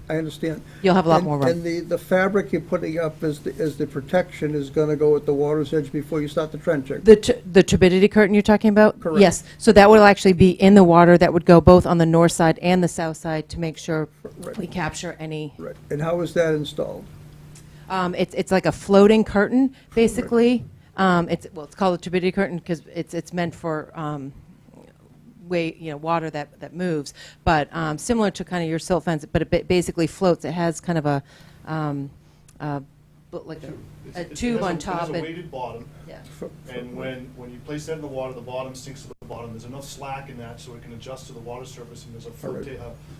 I understand. You'll have a lot more room. And the fabric you're putting up as the protection is going to go at the water's edge before you start the trenching? The turbidity curtain you're talking about? Correct. Yes. So that will actually be in the water. That would go both on the north side and the south side to make sure we capture any. Right. And how is that installed? It's like a floating curtain, basically. It's called a turbidity curtain because it's meant for water that moves. But similar to kind of your silt fence, but it basically floats. It has kind of a tube on top. It has a and- weighted bottom. Yeah. And when you place that in the water, the bottom sinks to the bottom. There's enough slack in that so it can adjust to the water surface, and there's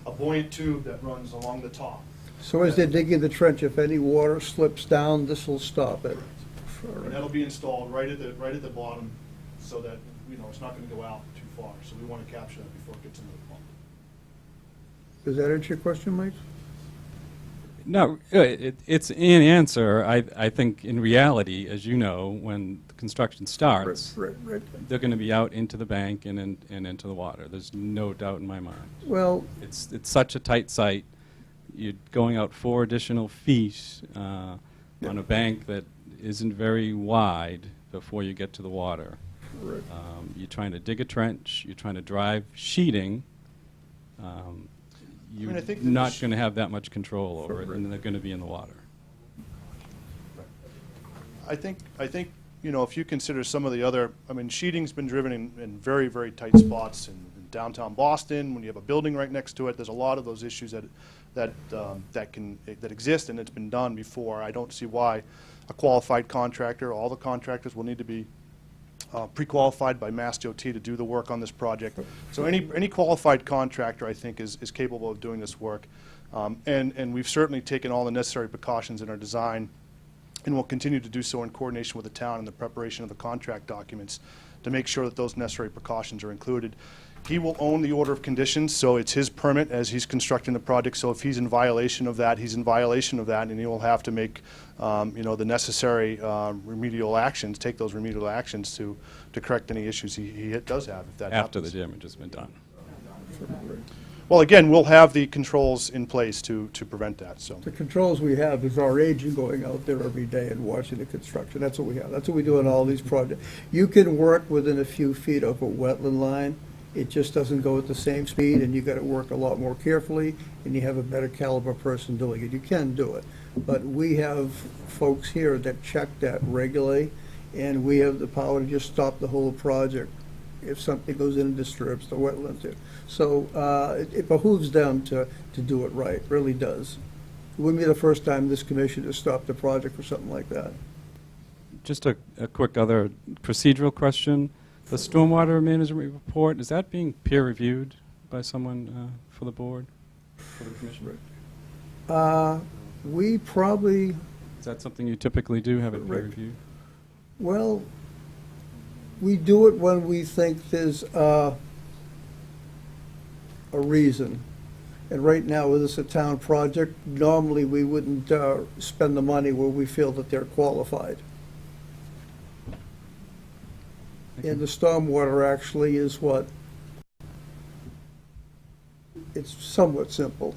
a buoyant tube that runs along the top. So as they're digging the trench, if any water slips down, this will stop it. And that'll be installed right at the bottom so that, it's not going to go out too far. So we want to capture that before it gets into the pump. Does that answer your question, Mike? No, it's an answer. I think in reality, as you know, when the construction starts, Right. they're going to be out into the bank and into the water. There's no doubt in my mind. Well, It's such a tight site. You're going out 4 additional feet on a bank that isn't very wide before you get to the water. Right. You're trying to dig a trench. You're trying to drive sheeting. You're I think that not going to have that much control over it, and they're going to be in the water. I think if you consider some of the other, sheeting's been driven in very, very tight spots in downtown Boston. When you have a building right next to it, there's a lot of those issues that exist, and it's been done before. I don't see why a qualified contractor, all the contractors will need to be pre-qualified by Mass DOT to do the work on this project. So any qualified contractor, I think, is capable of doing this work. And we've certainly taken all the necessary precautions in our design, and will continue to do so in coordination with the town in the preparation of the contract documents to make sure that those necessary precautions are included. He will own the order of conditions, so it's his permit as he's constructing the project. So if he's in violation of that, he's in violation of that, and he will have to make, the necessary remedial actions, take those remedial actions to correct any issues he does have if that After happens. the damage has been done. Well, again, we'll have the controls in place to prevent that. So the controls we have is our agent going out there every day and watching the construction. That's what we have. That's what we do on all these projects. You can work within a few feet of a wetland line. It just doesn't go at the same speed, and you got to work a lot more carefully, and you have a better caliber person doing it. You can do it. But we have folks here that check that regularly, and we have the power to just stop the whole project if something goes in and disturbs the wetlands here. So it behooves them to do it right, really does. It wouldn't be the first time this commission has stopped a project for something like that. Just a quick other procedural question. The stormwater management report, is that being peer reviewed by someone for the board, for the commission? We probably, Is that something you typically do, have it peer Right. reviewed? well, we do it when we think there's a reason. And right now, with this a town project, normally we wouldn't spend the money where we feel that they're qualified. And the stormwater actually is what? It's somewhat simple.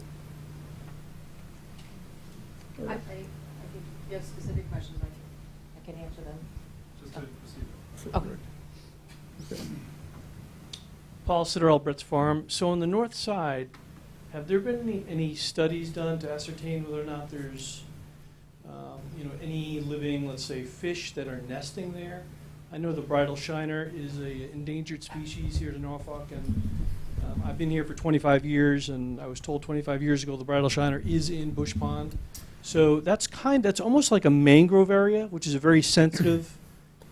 I think if you have specific questions, I can answer them. Okay. Paul Siderell, Brett's Farm. So on the north side, have there been any studies done to ascertain whether or not there's, any living, let's say, fish that are nesting there? I know the bridal shiner is a endangered species here to Norfolk, and I've been here for 25 years, and I was told 25 years ago the bridal shiner is in Bush Pond. So that's almost like a mangrove area, which is a very sensitive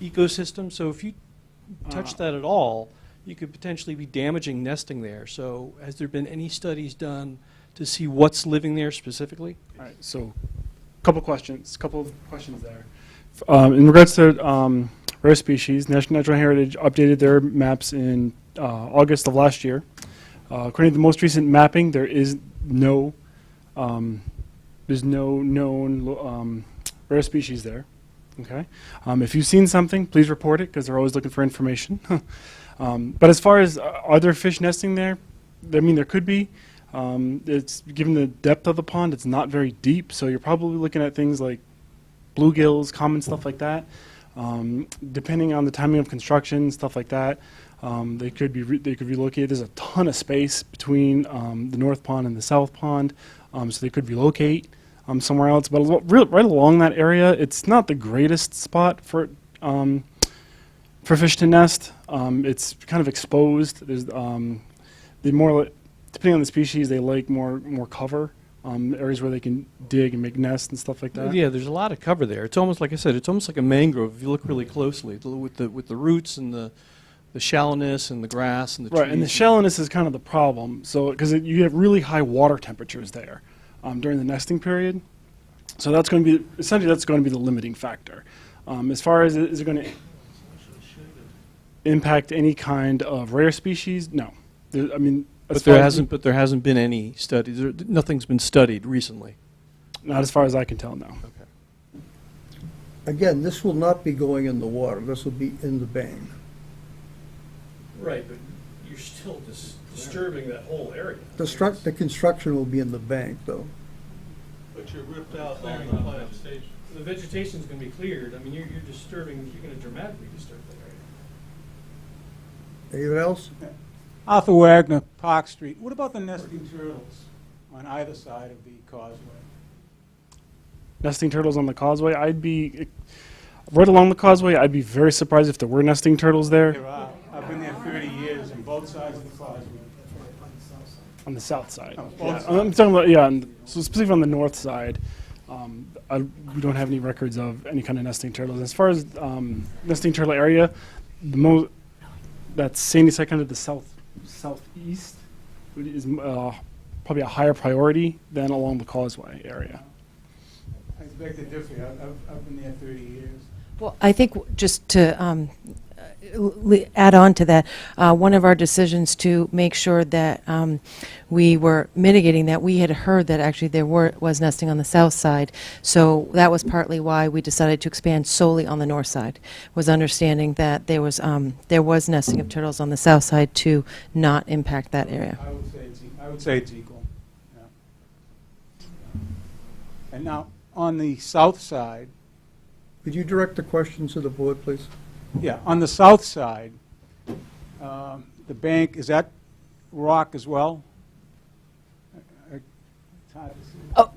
ecosystem. So if you touch that at all, you could potentially be damaging nesting there. So has there been any studies done to see what's living there specifically? All right, so couple of questions there. In regards to rare species, National Natural Heritage updated their maps in August of last year. According to the most recent mapping, there's no known rare species there. Okay. If you've seen something, please report it, because they're always looking for information. But as far as are there fish nesting there? There could be. It's given the depth of the pond, it's not very deep, so you're probably looking at things like bluegills, common stuff like that. Depending on the timing of construction, stuff like that, they could be relocated. There's a ton of space between the north pond and the south pond, so they could relocate somewhere else. But right along that area, it's not the greatest spot for for fish to nest. It's kind of exposed. There's they more depending on the species, they like more cover. Areas where they can dig and make nests and stuff like that. Yeah, there's a lot of cover there. It's almost like I said. It's almost like a mangrove if you look really closely with the roots and the shallowness and the grass and the trees. Right, and the shallowness is kind of the problem. So because you have really high water temperatures there during the nesting period, so that's going to be essentially the limiting factor. As far as is it going to impact any kind of rare species? No. I mean. But there hasn't been any studies. Nothing's been studied recently. Not as far as I can tell, no. Okay. Again, this will not be going in the water. This will be in the bank. Right, but you're still disturbing that whole area. The construction will be in the bank, though. But you ripped out all the plant station. The vegetation's going to be cleared. I mean, you're disturbing. You're going to dramatically disturb that area. Anyone else? Arthur Wagner, Park Street. What about the nesting turtles on either side of the causeway? Nesting turtles on the causeway? I'd be right along the causeway. I'd be very surprised if there were nesting turtles there. There are. I've been there 30 years on both sides of the causeway. On the south side. Oh, Yeah, both sides. I'm talking about, so specifically on the north side, we don't have any records of any kind of nesting turtles. As far as nesting turtle area, that sandy side, kind of the southeast, is probably a higher priority than along the causeway area. I expect to differ. I've been there 30 years. Well, I think just to add on to that, one of our decisions to make sure that we were mitigating that, we had heard that actually there was nesting on the south side. So that was partly why we decided to expand solely on the north side, was understanding that there was nesting of turtles on the south side to not impact that area. I would say it's equal. Yeah. And now, on the south side, Could you direct the question to the board, please? yeah, on the south side, the bank, is that rock as well? It's hard to see. Oh,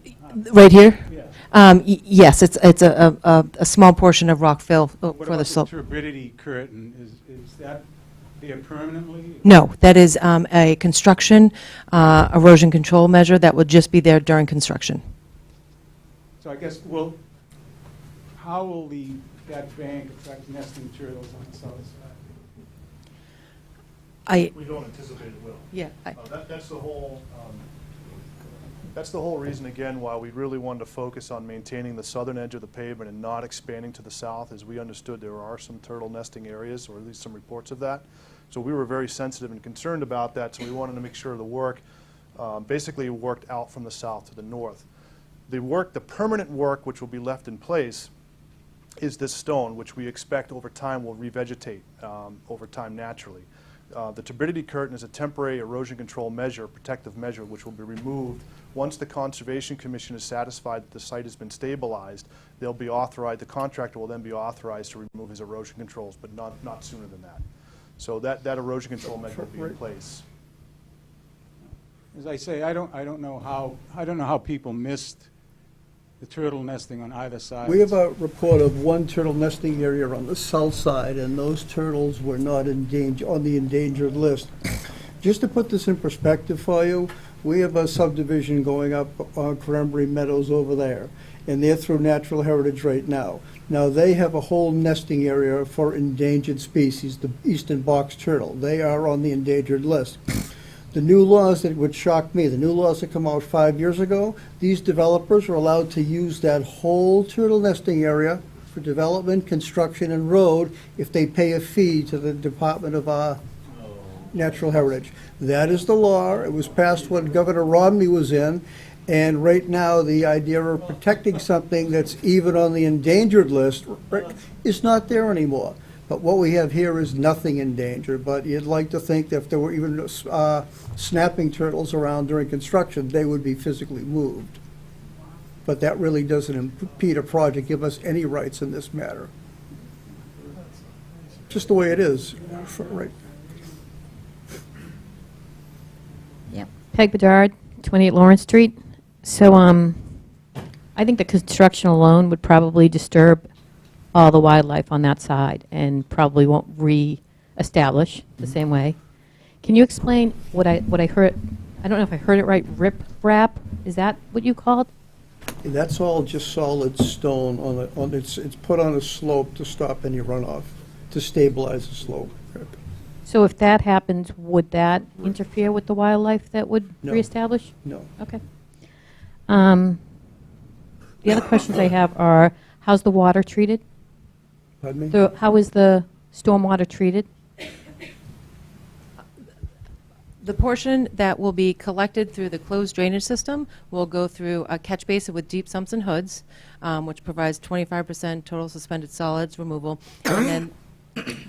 right here? Yeah. Yes, it's a small portion of rock fill What for about the slope. turbidity curtain? Is that there permanently? No, that is a construction erosion control measure that would just be there during construction. So I guess, how will that bank affect nesting turtles on the south side? We don't anticipate it will. Yeah. That's the whole reason, again, why we really wanted to focus on maintaining the southern edge of the pavement and not expanding to the south, as we understood there are some turtle nesting areas, or at least some reports of that. So we were very sensitive and concerned about that, so we wanted to make sure the work basically worked out from the south to the north. The permanent work, which will be left in place, is this stone, which we expect over time will revegetate over time naturally. The turbidity curtain is a temporary erosion control measure, protective measure, which will be removed once the Conservation Commission is satisfied that the site has been stabilized. They'll be authorized. The contractor will then be authorized to remove his erosion controls, but not sooner than that. So that erosion control measure will be in place. As I say, I don't know how people missed the turtle nesting on either side. We have a report of one turtle nesting area on the south side, and those turtles were not on the endangered list. Just to put this in perspective for you, we have a subdivision going up on Cranberry Meadows over there, and they're through natural heritage right now. Now, they have a whole nesting area for endangered species, the eastern box turtle. They are on the endangered list. The new laws that would shock me, the new laws that come out 5 years ago, these developers are allowed to use that whole turtle nesting area for development, construction, and road if they pay a fee to the Department of Natural Heritage. That is the law. It was passed when Governor Romney was in, and right now the idea of protecting something that's even on the endangered list is not there anymore. But what we have here is nothing in danger, but you'd like to think that if there were even snapping turtles around during construction, they would be physically moved. But that really doesn't impede a project, give us any rights in this matter. Just the way it is, right? Yep. Peg Bedard, 28 Lawrence Street. So I think the construction alone would probably disturb all the wildlife on that side and probably won't re-establish the same way. Can you explain what I heard? I don't know if I heard it right. Rip wrap? Is that what you called? That's all just solid stone it's put on a slope to stop any runoff, to stabilize the slope. So if that happens, would that interfere with the wildlife that would No. reestablish? No. Okay. The other questions I have are, how's the water treated? Pardon me? How is the stormwater treated? The portion that will be collected through the closed drainage system will go through a catch basin with deep sumps and hoods, which provides 25% total suspended solids removal. And then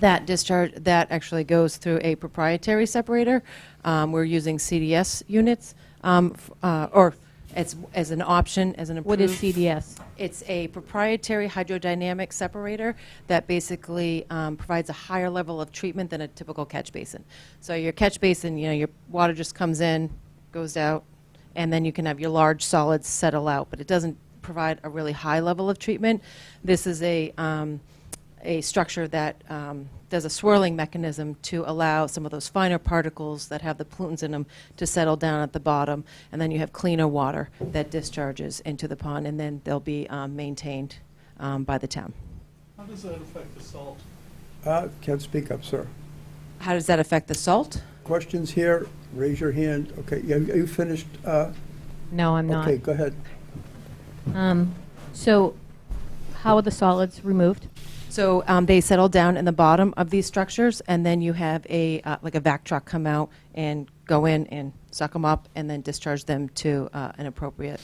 that discharge, that actually goes through a proprietary separator. We're using CDS units, or it's as an option, as an approved. What is CDS? It's a proprietary hydrodynamic separator that basically provides a higher level of treatment than a typical catch basin. So your catch basin, your water just comes in, goes out, and then you can have your large solids settle out, but it doesn't provide a really high level of treatment. This is a structure that does a swirling mechanism to allow some of those finer particles that have the pollutants in them to settle down at the bottom, and then you have cleaner water that discharges into the pond, and then they'll be maintained by the town. How does that affect the salt? Can't speak up, sir. How does that affect the salt? Questions here? Raise your hand. Okay, are you finished? No, I'm not. Okay, go ahead. So how are the solids removed? So they settle down in the bottom of these structures, and then you have like a vac truck come out and go in and suck them up and then discharge them to an appropriate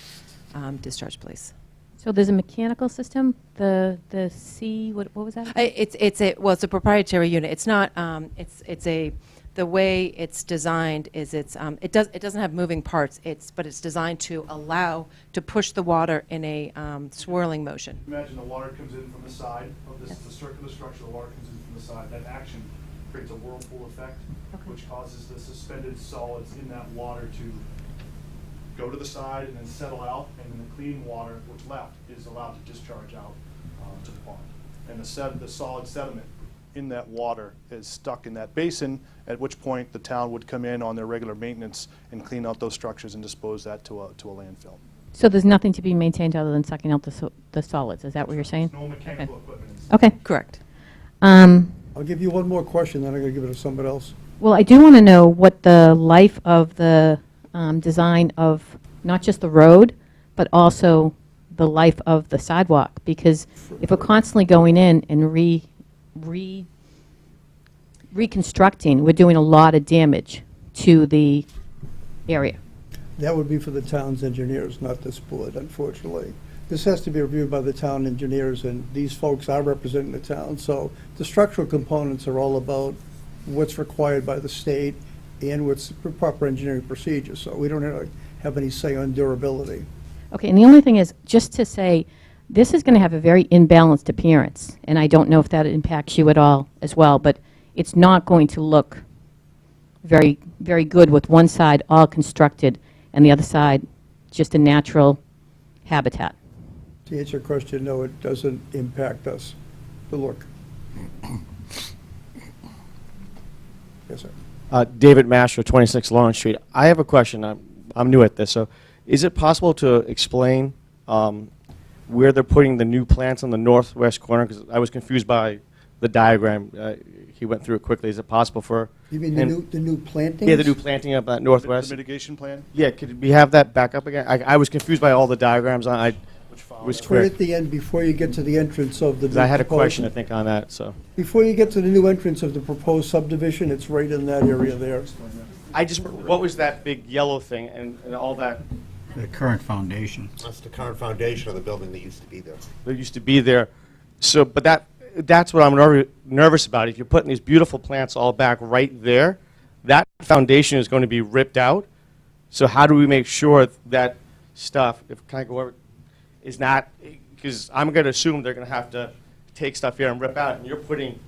discharge place. So there's a mechanical system, the C, what was that? It's a proprietary unit. It's not, the way it's designed is it doesn't have moving parts, but it's designed to allow, to push the water in a swirling motion. Imagine the water comes in from the side of this, the circular structure, the water comes in from the side. That action creates a whirlpool effect, which causes the suspended solids in that water to go to the side and then settle out, and then the clean water, which left, is allowed to discharge out to the pond. And the solid sediment in that water is stuck in that basin, at which point the town would come in on their regular maintenance and clean out those structures and dispose that to a landfill. So there's nothing to be maintained other than sucking out the solids, is that what you're saying? No mechanical equipment. Okay. Correct. I'll give you one more question, then I'm going to give it to somebody else. Well, I do want to know what the life of the design of not just the road, but also the life of the sidewalk, because if we're constantly going in and reconstructing, we're doing a lot of damage to the area. That would be for the town's engineers, not this board, unfortunately. This has to be reviewed by the town engineers, and these folks are representing the town. So the structural components are all about what's required by the state and what's the proper engineering procedure. So we don't have any say on durability. Okay, and the only thing is, just to say, this is going to have a very imbalanced appearance, and I don't know if that impacts you at all as well, but it's not going to look very, very good with one side all constructed and the other side just a natural habitat. To answer your question, no, it doesn't impact us. The look. Yes, sir. David Masher, 26 Lawrence Street. I have a question. I'm new at this. So is it possible to explain where they're putting the new plants on the northwest corner? Because I was confused by the diagram. He went through it quickly. Is it possible for... You mean the new plantings? Yeah, the new planting up at northwest. The mitigation plan? Yeah, could we have that back up again? I was confused by all the diagrams. I was It's right quick. at the end before you get to the entrance of the... 'Cause I had a proposed- question, I think, on that, so... Before you get to the new entrance of the proposed subdivision, it's right in that area there. What was that big yellow thing and all that? The current foundation. That's the current foundation of the building that used to be there. That used to be there. So, but that's what I'm nervous about. If you're putting these beautiful plants all back right there, that foundation is going to be ripped out. So how do we make sure that stuff, can I go over, is not, because I'm going to assume they're going to have to take stuff here and rip out, and you're putting,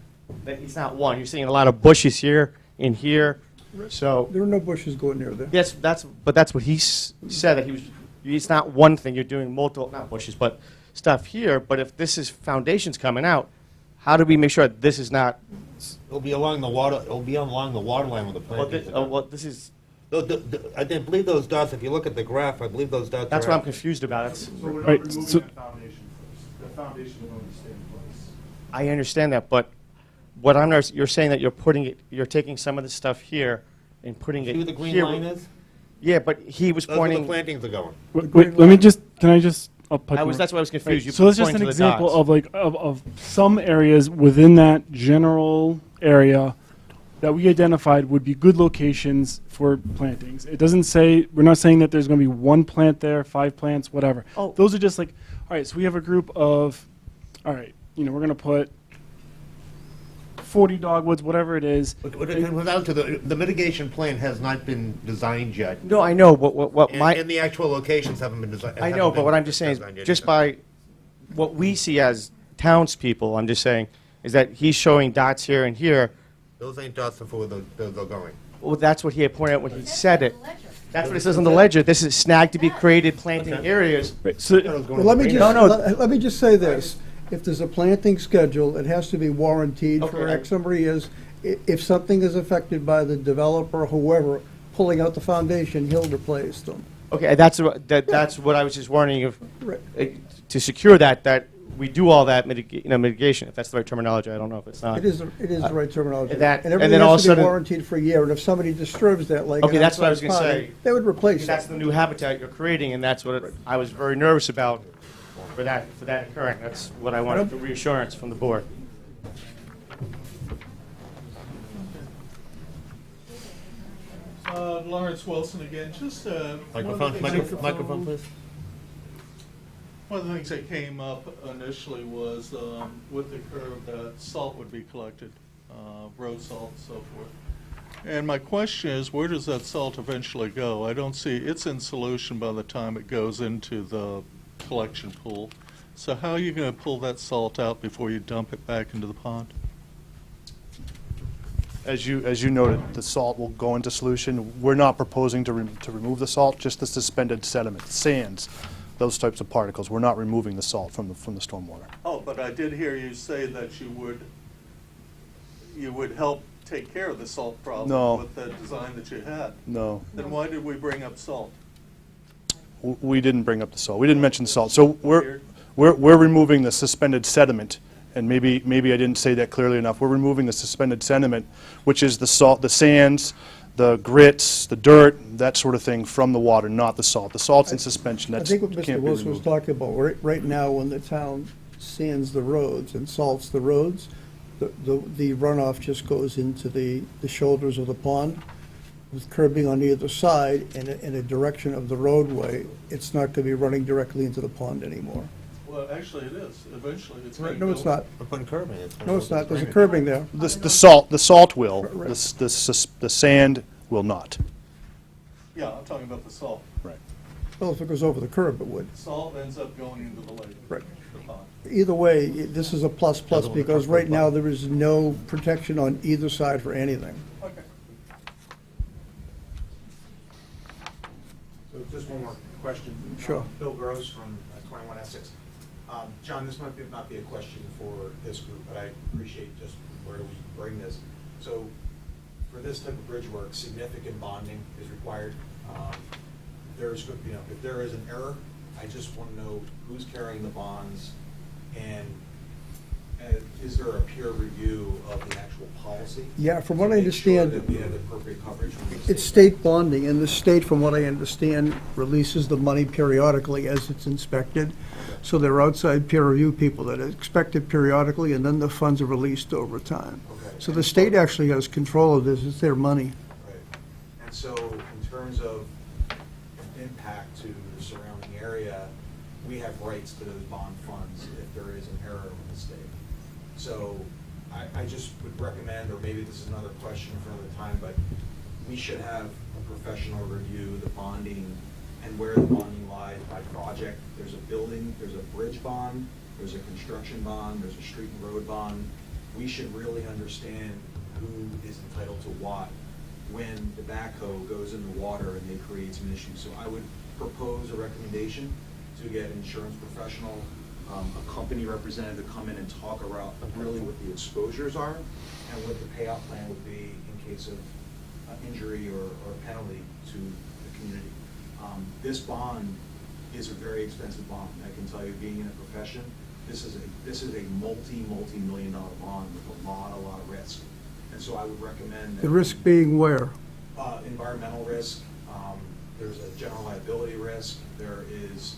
it's not one, you're seeing a lot of bushes here, in here, so. There are no bushes going near there. Yes, but that's what he said, that it's not one thing, you're doing multiple, not bushes, but stuff here, but if this is foundations coming out, how do we make sure this is not? It'll be along the water, it'll be along the water line with the plantings. Well, this is. I believe those dots, if you look at the graph, I believe those dots That's are. what I'm confused about. So we're not Right, removing so- the foundation first. The foundation will only stay in place. I understand that, but what I'm you're saying that you're taking some of the stuff here and putting it See where the green here. line is? Yeah, but he was Those are where pointing. the plantings are going. Wait, let me just, can I just, I'll put That's why I was confused. You So that's just pointed an to the example dots. of like, of some areas within that general area that we identified would be good locations for plantings. It doesn't say, we're not saying that there's going to be one plant there, 5 plants, whatever. Oh. Those are just like, all right, so we have a group of, all right, we're going to put 40 dogwoods, whatever it is. But it comes down to the mitigation plan has not been designed yet. No, I know, but what my. And the actual locations haven't been designed. I know, but what I'm just saying is, just by what we see as townspeople, I'm just saying, is that he's showing dots here and here. Those ain't dots for where they're going. Well, that's what he had pointed out when he said it. That's what it says on the ledger. This is snag to be created planting areas. Right, so, Well, let me just, let me just say this. If there's a planting schedule, it has to be warranted for Okay. X number of years. If something is affected by the developer, whoever, pulling out the foundation, he'll replace them. Okay, that's what I was just warning of, Right. to secure that we do all that mitigation, if that's the right terminology. I don't know if it's not. It is the right terminology. that- And and everything then all has of to a be sudden- warranted for a year, and if somebody disturbs that, like. Okay, an that's what I was outside gonna pond, say. They would replace That's it. the new habitat you're creating, and that's what I was very nervous about for that occurring. That's what I wanted, the reassurance from the board. Lawrence Wilson again, just Microphone, please. One of the things that came up initially was with the curve that salt would be collected, road salt and so forth. And my question is, where does that salt eventually go? I don't see, it's in solution by the time it goes into the collection pool. So how are you going to pull that salt out before you dump it back into the pond? As you noted, the salt will go into solution. We're not proposing to remove the salt, just the suspended sediment, sands, those types of particles. We're not removing the salt from the stormwater. Oh, but I did hear you say that you would help take care of the salt problem No. with the design that you had. No. Then why did we bring up salt? We didn't bring up the salt. We didn't mention the salt. So we're removing the suspended sediment, and maybe I didn't say that clearly enough. We're removing the suspended sediment, which is the salt, the sands, the grits, the dirt, that sort of thing from the water, not the salt. The salt's in suspension. I That's think what can't Mr. be Wilson was removed. talking about, right now, when the town sands the roads and salts the roads, the runoff just goes into the shoulders of the pond with curbing on either side and in a direction of the roadway. It's not going to be running directly into the pond anymore. Well, actually it is. Eventually it's Right, being no, it's built. not. We're putting curbing. No, it's not. There's a curbing there. The salt will. Right. The sand will not. Yeah, I'm talking about the salt. Right. Well, if it goes over the curb, it would. Salt ends up going into the lake. Right. The pond. Either way, this is a plus because right now there is no protection on either side for anything. Okay. So just one more question. Sure. Bill Gross from 21 Essex. John, this might not be a question for this group, but I appreciate just where we bring this. So for this type of bridge work, significant bonding is required. If there is an error, I just want to know who's carrying the bonds, and is there a peer review of the actual policy? Yeah, from to what I make sure understand, that we have the appropriate coverage from the it's state bonding, and the state, from what I understand, releases the money periodically as it's inspected. So there are outside peer review people that inspect it periodically, and then the funds are released over time. Okay. So the state actually has control of this, it's their money. Right. And so in terms of impact to the surrounding area, we have rights to those bond funds if there is an error with the state. So I just would recommend, or maybe this is another question for another time, but we should have a professional review the bonding and where the bonding lies by project. There's a building, there's a bridge bond, there's a construction bond, there's a street and road bond. We should really understand who is entitled to what when the backhoe goes in the water and they create some issues. So I would propose a recommendation to get an insurance professional a company representative to come in and talk about really what the exposures are and what the payout plan would be in case of injury or penalty to the community. This bond is a very expensive bond. I can tell you, being in a profession, this is a multi-million dollar bond with a lot of risk. And so I would recommend that. The risk being where? Environmental risk, there's a general liability risk, there is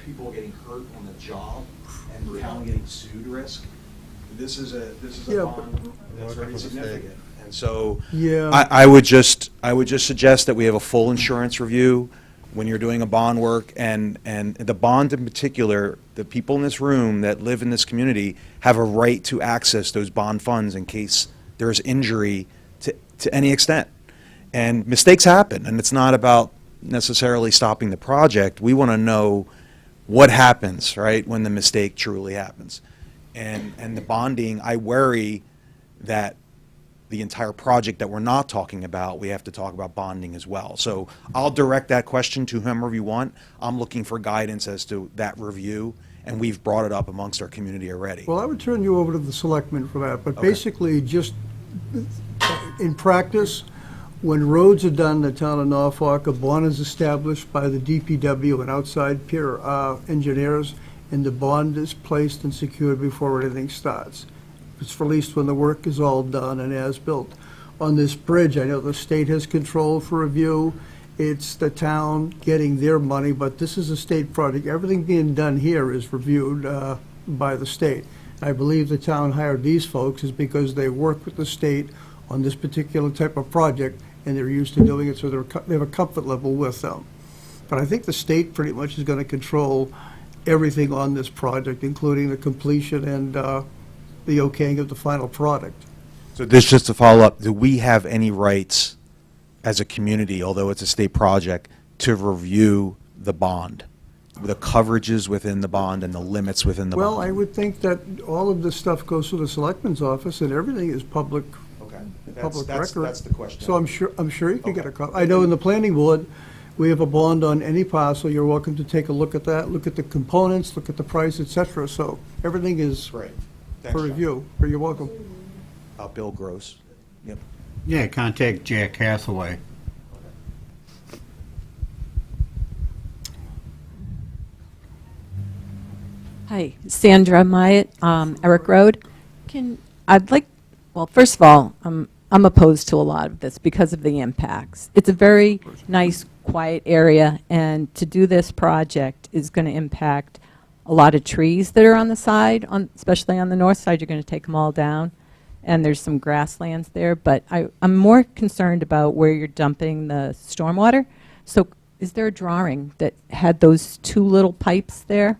people getting hurt on the job and the town getting sued risk. This is a bond that's very significant. And so I would just suggest that we have a full insurance review when you're doing a bond work, and the bond in particular, the people in this room that live in this community have a right to access those bond funds in case there's injury to any extent. And mistakes happen, and it's not about necessarily stopping the project. We want to know what happens, right, when the mistake truly happens. And the bonding, I worry that the entire project that we're not talking about, we have to talk about bonding as well. So I'll direct that question to whomever you want. I'm looking for guidance as to that review, and we've brought it up amongst our community already. Well, I would turn you over to the selectmen for that, but basically, just in practice, when roads are done in the town of Norfolk, a bond is established by the DPW and outside peer engineers, and the bond is placed and secured before anything starts. It's released when the work is all done and as built. On this bridge, I know the state has control for review. It's the town getting their money, but this is a state project. Everything being done here is reviewed by the state. I believe the town hired these folks is because they work with the state on this particular type of project, and they're used to doing it, so they have a comfort level with them. But I think the state pretty much is going to control everything on this project, including the completion and the okaying of the final product. So this, just to follow up, do we have any rights as a community, although it's a state project, to review the bond, the coverages within the bond and the limits within the bond? Well, I would think that all of this stuff goes to the selectman's office, and everything is public record. That's the question. So I'm sure you can get a copy. I know in the planning board, we have a bond on any parcel. You're welcome to take a look at that, look at the components, look at the price, et cetera. So everything is Great. for Thanks, review. You're welcome. Bill Gross. Yep. Yeah, contact Jack Hathaway. Hi, Sandra Myatt, Eric Road. Well, first of all, I'm opposed to a lot of this because of the impacts. It's a very nice, quiet area, and to do this project is going to impact a lot of trees that are on the side, especially on the north side. You're going to take them all down, and there's some grasslands there, but I'm more concerned about where you're dumping the stormwater. So is there a drawing that had those two little pipes there?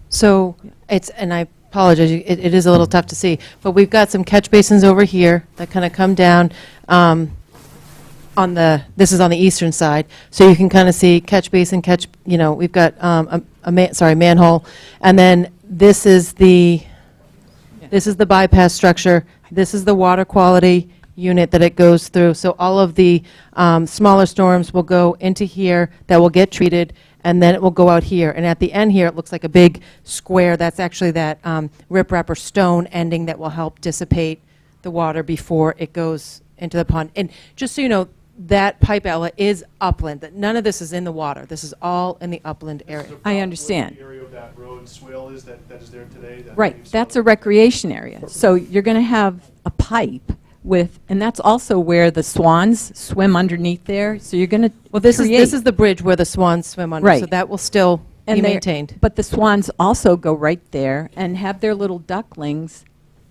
So it's, and I apologize, it is a little tough to see, but we've got some catch basins over here that kind of come down this is on the eastern side, so you can kind of see catch basin, we've got manhole, and then this is the bypass structure, this is the water quality unit that it goes through. So all of the smaller storms will go into here, that will get treated, and then it will go out here. And at the end here, it looks like a big square. That's actually that riprap or stone ending that will help dissipate the water before it goes into the pond. And just so you know, that pipe outlet is upland. That none of this is in the water. This is all in the upland area. I understand. The area of that road swale is that is there today? Right, that's a recreation area. So you're going to have a pipe and that's also where the swans swim underneath there. So you're going to this is the bridge where the swans swim under. Right. So that will still be maintained. But the swans also go right there and have their little ducklings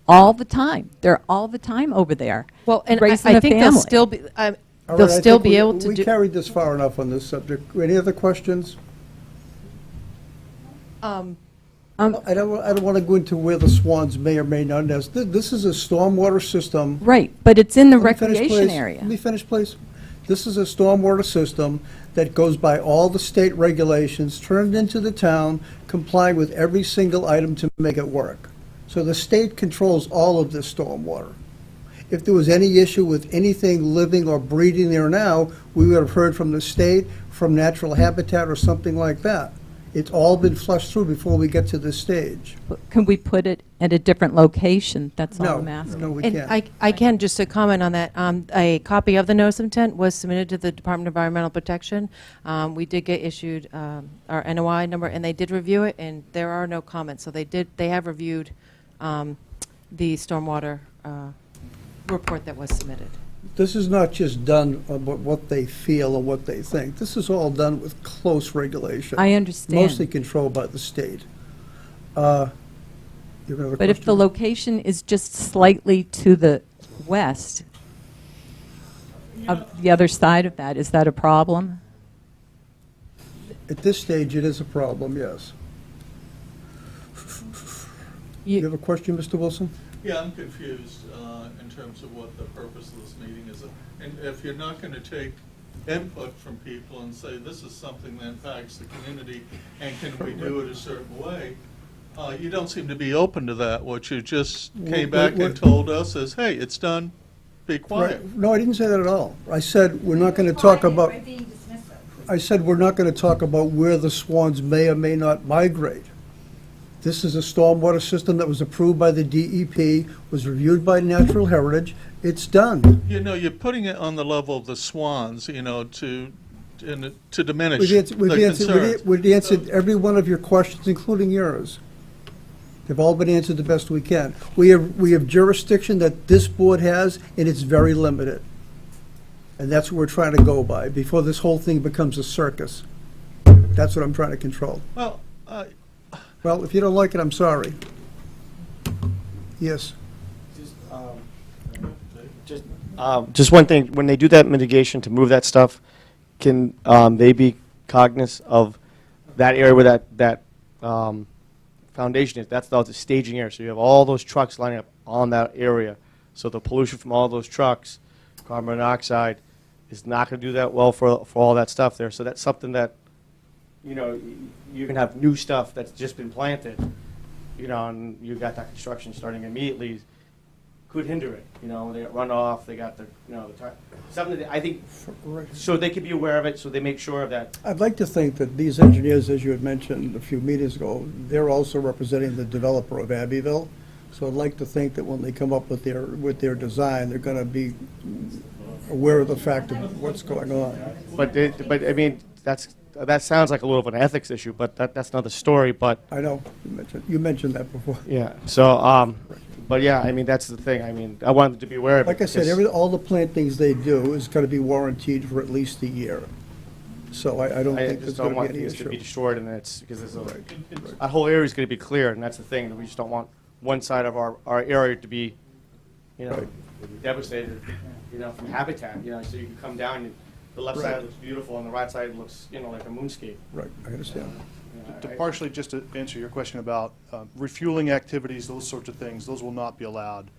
all the time. They're all the time over there. Well, and raising I a think they'll family. still be. All They'll right, I still think be able to we do. carried this far enough on this subject. Any other questions? I don't want to go into where the swans may or may not nest. This is a stormwater system. Right, but it's in the Let me finish, recreation please. area. Let me finish, please. This is a stormwater system that goes by all the state regulations, turned into the town, complying with every single item to make it work. So the state controls all of this stormwater. if there was any issue with anything living or breeding there now, we would have heard from the state, from natural habitat or something like that. It's all been flushed through before we get to this stage. Can we put it at a different location? That's all No, I'm asking. no, we And can't. I can, just to comment on that, a copy of the notice of intent was submitted to the Department of Environmental Protection. We did get issued our NOI number, and they did review it, and there are no comments. So they have reviewed the stormwater report that was submitted. This is not just done about what they feel or what they think. This is all done with close regulation. I understand. Mostly controlled by the state. You have another But if the question? location is just slightly to the west of the other side of that, is that a problem? At this stage, it is a problem, yes. You have a question, Mr. Wilson? Yeah, I'm confused in terms of what the purpose of this meeting is. And if you're not going to take input from people and say, this is something that impacts the community, and can we do it a certain way, you don't seem to be open to that. What you just came back and told us is, hey, it's done, be quiet. Right. No, I didn't say that at all. I said, we're not going to talk about, I said, we're not going to talk about where the swans may or may not migrate. This is a stormwater system that was approved by the DEP, was reviewed by Natural Heritage. It's done. You know, you're putting it on the level of the swans, you know, to diminish We've answered, the concerns. we've answered every one of your questions, including yours. They've all been answered the best we can. We have jurisdiction that this board has, and it's very limited. And that's what we're trying to go by, before this whole thing becomes a circus. That's what I'm trying to control. Well, Well, if you don't like it, I'm sorry. Yes. Just one thing, when they do that mitigation to move that stuff, can they be cognizant of that area where that foundation is? That's the staging area, so you have all those trucks lining up on that area. So the pollution from all those trucks, carbon monoxide, is not going to do that well for all that stuff there. So that's something that, you know, you can have new stuff that's just been planted, you know, and you got that construction starting immediately, could hinder it. You know, they got runoff, they got the, you know, something that I think, so they could be aware of it, so they make sure of that. I'd like to think that these engineers, as you had mentioned a few meetings ago, they're also representing the developer of Abbeville. So I'd like to think that when they come up with their design, they're going to be aware of the fact of what's going on. But I mean, that sounds like a little of an ethics issue, but that's another story. But I know you mentioned that before. Yeah. So, but yeah, I mean, that's the thing. I mean, I wanted to be aware of it. Like I said, all the plantings they do is going to be warranted for at least a year. So I don't think there's just going don't to want be any things to issue. be destroyed, and it's because that whole area is going to be clear, and that's the thing. We just don't want one side of our area to be, you know, devastated, you know, from habitat. You know, so you can come down, and the left side looks beautiful, and the right side looks, you know, like a moonscape. Right, I understand. To partially just to answer your question about refueling activities, those sorts of things, those will not be allowed,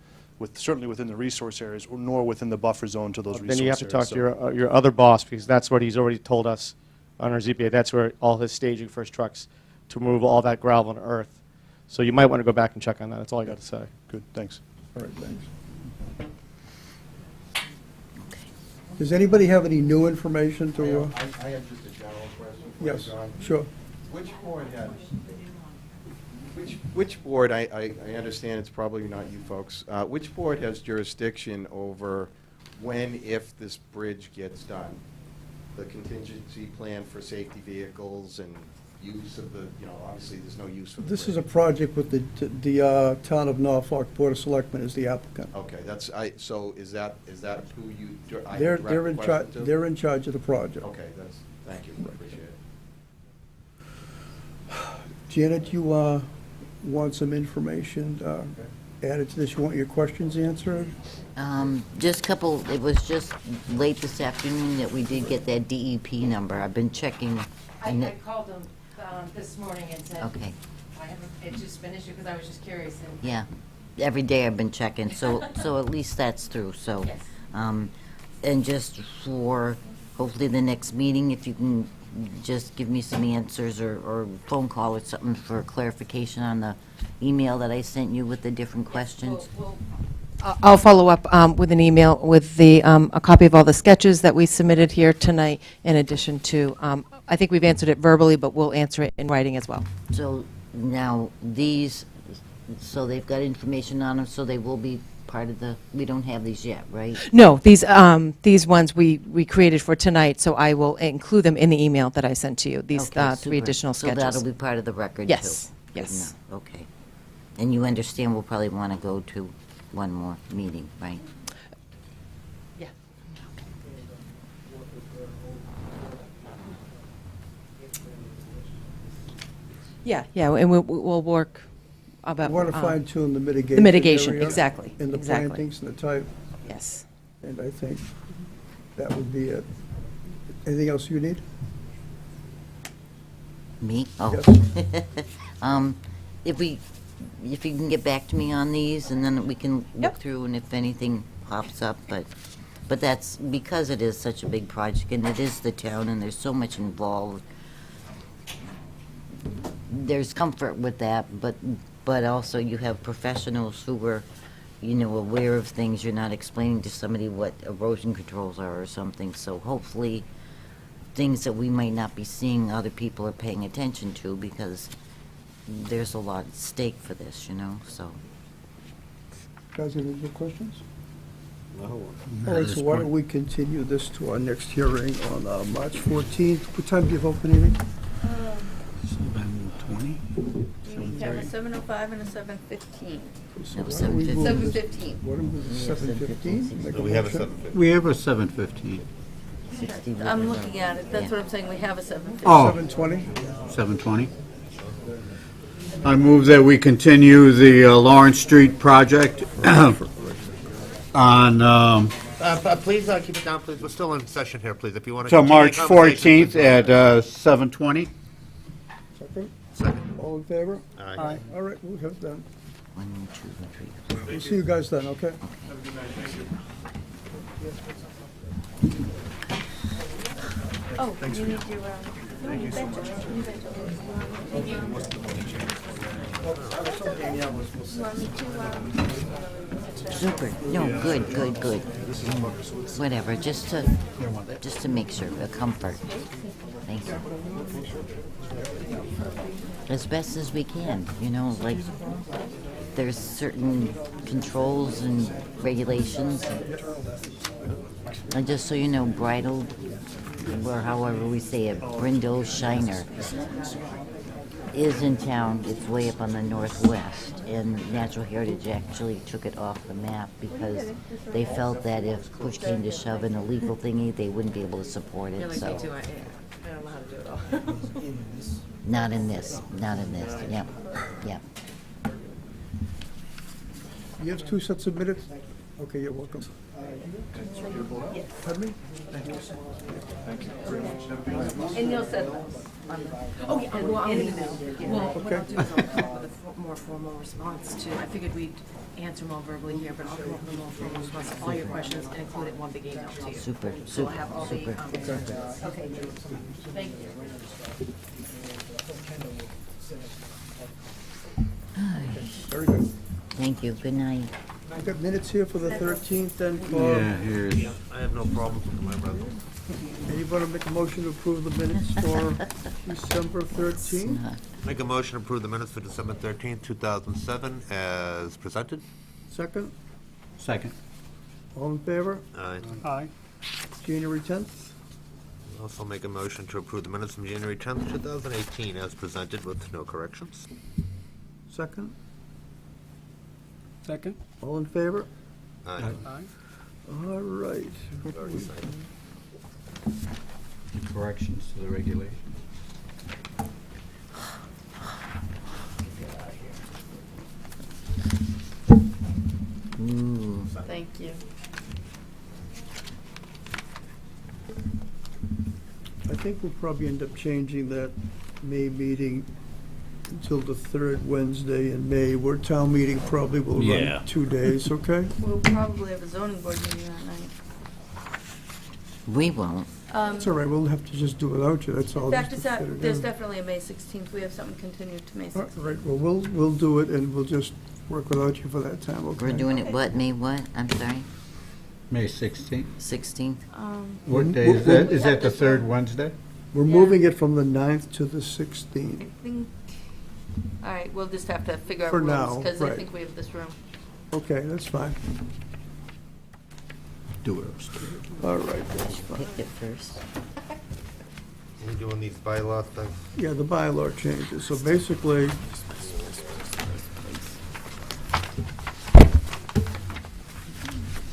certainly within the resource areas, nor within the buffer zone to those resource areas. Then you have to talk to your other boss, because that's what he's already told us on our ZBA. That's where all his staging for his trucks to remove all that gravel and earth. So you might want to go back and check on that. That's all I got to say. Good, thanks. All right, thanks. Does anybody have any new information to? I have just a general question for you, Yes, John. sure. Which board has, which board, I understand it's probably not you folks, which board has jurisdiction over when, if this bridge gets done? The contingency plan for safety vehicles and use of the, you know, obviously there's no use for the This is bridge. a project with the town of Norfolk Board of Selectmen as the applicant. Okay, so is that who you, I They're direct in the charge. question to? They're in charge of the project. Okay, thank you, I appreciate it. Janet, you want some information added to this? You want your questions answered? Just a couple, it was just late this afternoon that we did get that DEP number. I've been checking. I called them this morning and said, Okay. I haven't, it's just been issued because I was just curious. And Yeah, every day I've been checking, so at least that's through, so. Yes. And just for hopefully the next meeting, if you can just give me some answers or phone call or something for clarification on the email that I sent you with the different questions. I'll follow up with an email with a copy of all the sketches that we submitted here tonight, in addition to, I think we've answered it verbally, but we'll answer it in writing as well. So now these, so they've got information on them, so they will be part of the, we don't have these yet, right? No, these ones we created for tonight, so I will include them in the email that I sent to you, these Okay, 3 super. additional sketches. So that'll be part of the record, too? Yes, Good yes. enough. Okay. And you understand we'll probably want to go to one more meeting, right? Yeah. Yeah, and we'll work about. We want to fine tune the mitigation. The mitigation, area exactly, And the exactly. plantings and the type. Yes. And I think that would be it. Anything else you need? Me? Oh. If you can get back to me on these, and then we can look through, and if anything pops up, but that's, because it is such a big project, and it is the town, and there's so much involved, there's comfort with that, but also you have professionals who were, aware of things. You're not explaining to somebody what erosion controls are or something, so hopefully things that we might not be seeing, other people are paying attention to, because there's a lot at stake for this, so. Guys, any other questions? No. All right, so why don't we continue this to our next hearing on March 14th? What time do you have open hearing? 7:20? We have a 7:05 and a 7:15. So why No, don't we move this- 7:15. Why don't we move this to 7:15? No, we have a 7:15. We have a 7:15. I'm looking at it, that's what I'm saying, we have a 7:15. Oh. 7:20? 7:20. I move that we continue the Lawrence Street project on, Please keep it down, please. We're still in session here, please. If you want to. till March 14th at 7:20. Second? Second. All in favor? Aye. All right, we'll have it done. 1, 2, 3. We'll see you guys then, okay? Oh, you need to, no, you betcha. You betcha. You want me to, Super. No, good. Whatever, just to make sure, a comfort. Thank you. As best as we can, like, there's certain controls and regulations. And just so you know, bridal, or however we say it, Brindle Shiner, is in town. It's way up on the northwest, and Natural Heritage actually took it off the map because they felt that if push came to shove in a legal thingy, they wouldn't be able to support it, so. I don't know how to do it all. Not in this, yep. You have 2 sets of minutes? Okay, you're welcome. Pardon me? and you'll send those. Oh, yeah, well, I'll email. Well, what Okay. I'll do is I'll come up with a more formal response to, I figured we'd answer them all verbally here, but I'll come up with a more formal response to all your questions and include it in one big email to you. Super. So I'll have all the, Super. okay, thank you. Very good. Thank you, good night. I've got minutes here for the 13th and for, Yeah, here's, I have no problem with my brother. anybody make a motion to approve the minutes for December 13th? Make a motion to approve the minutes for December 13th, 2007 as presented. Second? second. All in favor? Aye. Aye. January 10th? Also make a motion to approve the minutes from January 10th, 2018 as presented with no corrections. Second? Second? All in favor? Aye. All right. Corrections to the regulations. Ooh. Thank you. I think we'll probably end up changing that May meeting until the 3rd Wednesday in May, where town meeting probably will Yeah. run 2 days, okay? We'll probably have a zoning board meeting that night. We won't. It's all right, we'll have to just do it without you, that's all. In fact, just to fit it there's in. definitely a May 16th. We have something continued to May All 16th. right, well, we'll do it, and we'll just work without you for that time, okay? We're doing it what, May what? I'm sorry? May 16th. 16th? What day is that? Is that the third Wednesday? We're moving it from the 9th to the 16th. I think, all right, we'll just have to figure out For rooms, now, because I right. think we have this room. Okay, that's fine. Do it upstairs. All right, that's fine. Picked it first. We doing these bylaw things? Yeah, the bylaw changes. So basically,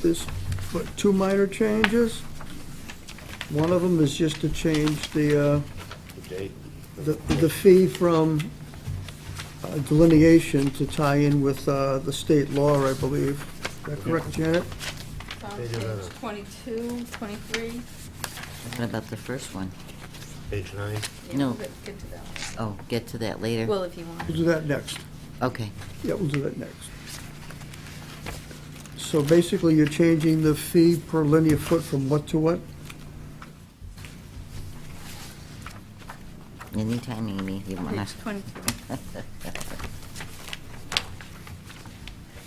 there's, what, two minor changes? One of them is just to change the fee from delineation to tie in with the state law, I believe. Is that correct, Janet? Page 22, 23. What about the first one? Page 9. Yeah, No. we'll get to that one. Oh, get to that later? Well, if you want. We'll do that next. Okay. Yeah, we'll do that next. So basically, you're changing the fee per linear foot from what to what? Anytime, Amy, you want Page to. 22.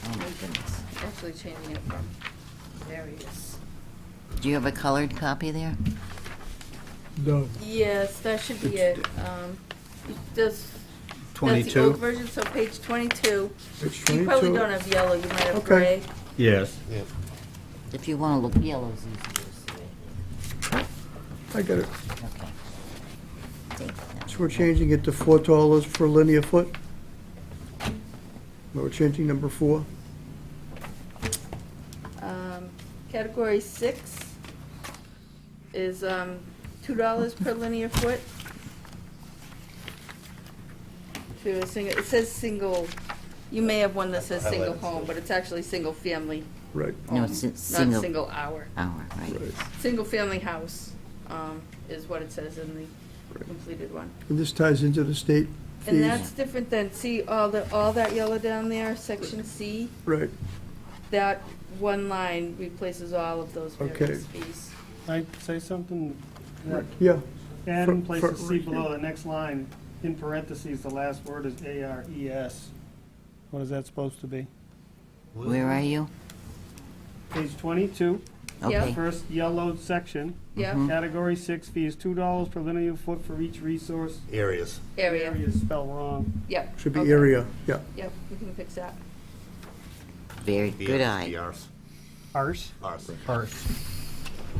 Oh, my goodness. Actually changing it from various. Do you have a colored copy there? No. Yes, that should be it. That's the 22? old version, so page 22. Page You probably 22. don't have yellow, you might have Okay. gray. Yes. Yeah. If you want to look, yellow's easier. I got it. Okay. Take that. So we're changing it to $4 per linear foot? We're changing number 4? Category 6 is $2 per linear foot. To a single, it says single, you may have one that says single home, but it's actually single family. Right. No, home, it's not single. single hour. Hour, right. Single family house is what it says in the completed one. And this ties into the state fees? And that's different than, see, all that yellow down there, section C? Right. That one line replaces all of those various fees. Can I say something? Yeah. And in place For- of C below, the next line, in parentheses, the last word is ARES. What is that supposed to be? Where are you? Page 22. Okay. First yellowed section. Yeah. Mhm. Category 6 fees, $2 per linear foot for each resource. Areas. Area. Area is spelled wrong. Yep. Should be okay. area, yeah. Yep, we can fix that. Very good eye. Ours. Ours? Ours.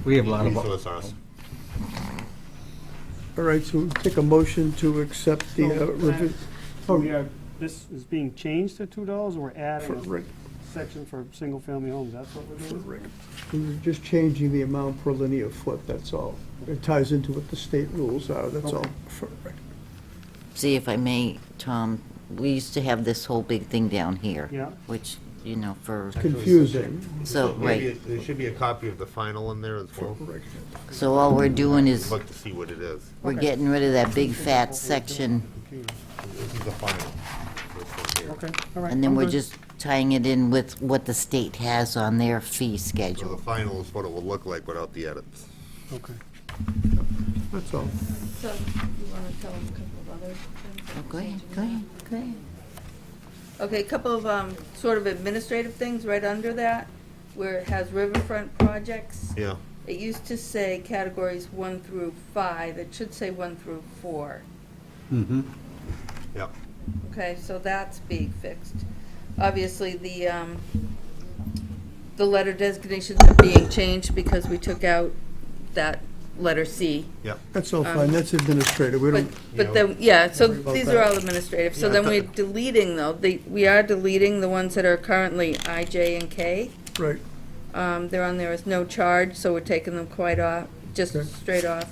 We have a lot of. Resource ours. All right, so we'll take a motion to accept the revision. This is being changed to $2, or we're adding For- a section for single-family homes? That's what we're doing? We're just changing the amount per linear foot, that's all. It ties into what the state rules are, that's all. See, if I may, Tom, we used to have this whole big thing down here. Yeah. Which, you know, for. Confusing. So, maybe right. there should be a copy of the final in there as well. So all we're doing is, Look to see what it is. we're getting rid of that big fat section, This is the final. This one here. Okay, all right. and then I'm we're good. just tying it in with what the state has on their fee So the schedule. final is what it will look like without the edits. Okay. That's all. So, you want to tell them a couple of other things? Oh, go ahead, go ahead, go ahead. Okay, a couple of sort of administrative things right under that, where it has riverfront projects. Yeah. It used to say categories 1 through 5, it should say 1 through 4. Mm-hmm. Yep. Okay, so that's being fixed. Obviously, the letter designations are being changed because we took out that letter C. Yep. That's all fine, that's administrative, we don't, But then, yeah, so Worry about these that. are all administrative. So Yeah, then I we're thought- deleting, though, we are deleting the ones that are currently I, J, and K. right. They're on there as no charge, so we're taking them quite off, just Okay. straight off.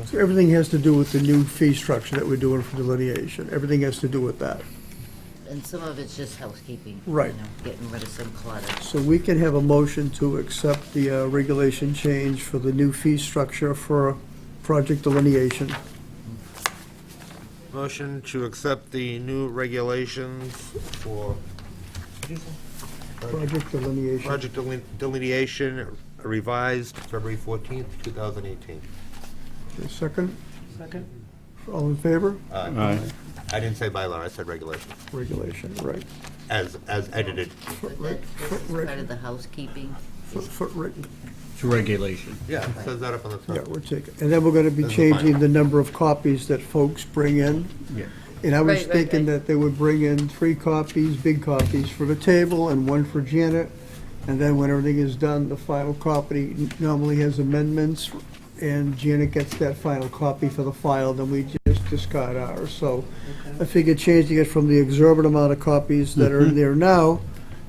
So everything has to do with the new fee structure that we're doing for delineation. Everything has to do with that. And some of it's just housekeeping. Right. You know, getting rid of some clutter. So we can have a motion to accept the regulation change for the new fee structure for project delineation. Motion to accept the new regulations for Project delineation. project delineation revised February 14th, 2018. Okay, second? Second? All in favor? I didn't say bylaw, I said regulation. Regulation, right. as edited. But this is part of the housekeeping. Footwritten. It's a regulation. Yeah, it says that up on the top. Yeah, we're taking, and then we're gonna be This is fine. changing the number of copies that folks bring in. Yeah. And I was Right, right, thinking right. that they would bring in 3 copies, big copies for the table and 1 for Janet. And then when everything is done, the final copy normally has amendments, and Janet gets that final copy for the file, then we just discard ours. So I figured changing it from the exorbitant amount of copies that are in there now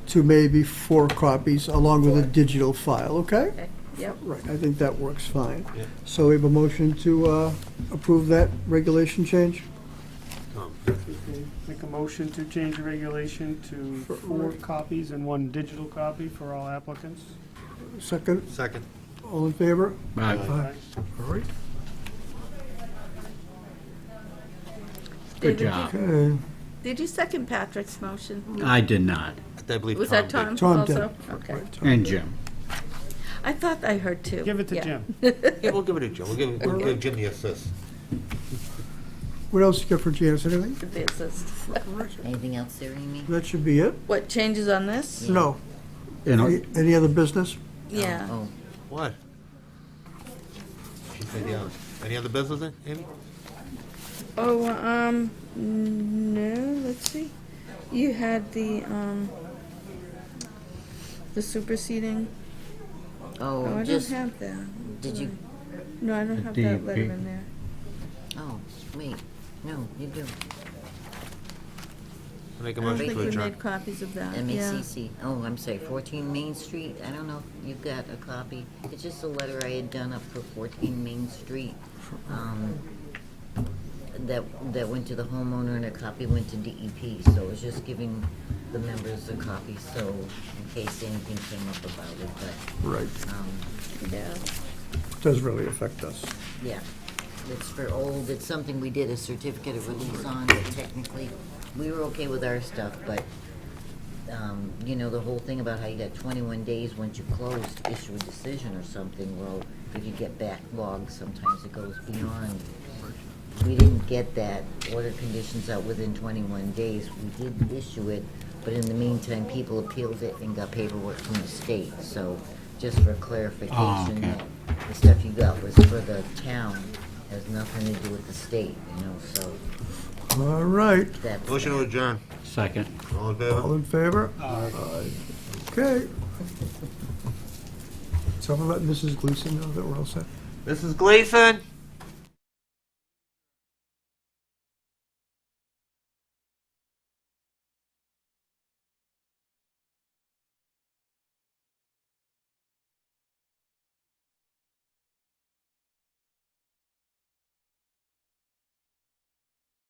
to maybe 4 copies along with a digital file, okay? Okay, yep. Right, I think that works fine. Yeah. So we have a motion to approve that regulation change? Make a motion to change the regulation to 4 copies and 1 digital copy for all applicants. Second, Second. all in favor? Aye. All right. Good David, job. Okay. Did you second Patrick's motion? I did not. I believe Was Tom that did. Tom Tom did. also? Okay. And Jim. I thought I heard 2. Give it to Yeah. Jim. Yeah, we'll give it to Jim. We'll give Jim the assist. What else you got for Janice, anything? The assist. Anything else there, Amy? That should be it? What, changes on this? No. You know, Any other business? Yeah. Oh, What? She said yeah. Any other business, Amy? Oh, no, let's see. You had the superseding. oh, Oh, I don't just, have that. did you, No, I don't have that letter in there. oh, wait, no, you do. Make a I don't motion think to we adjourn. made copies of that, yeah. MACC, oh, I'm sorry, 14 Main Street, I don't know if you've got a copy. It's just a letter I had done up for 14 Main Street, that went to the homeowner and a copy went to DEP, so it was just giving the members a copy, so in case anything came up about it, but, Right. Yeah. Doesn't really affect us. yeah. It's for old, it's something we did a certificate of release on, but technically, we were okay with our stuff, but, you know, the whole thing about how you got 21 days once you close to issue a decision or something, well, if you get backlogged, sometimes it goes beyond. We didn't get that order conditions out within 21 days. We did issue it, but in the meantime, people appealed it and got paperwork from the state, so just for clarification, okay. the stuff you got was for the town, has nothing to do with the state, you know, so All right. that's. Motion to adjourn. second. All in favor? All in favor? Aye. Okay. Tell me about Mrs. Gleason now that we're all set. Mrs. Gleason?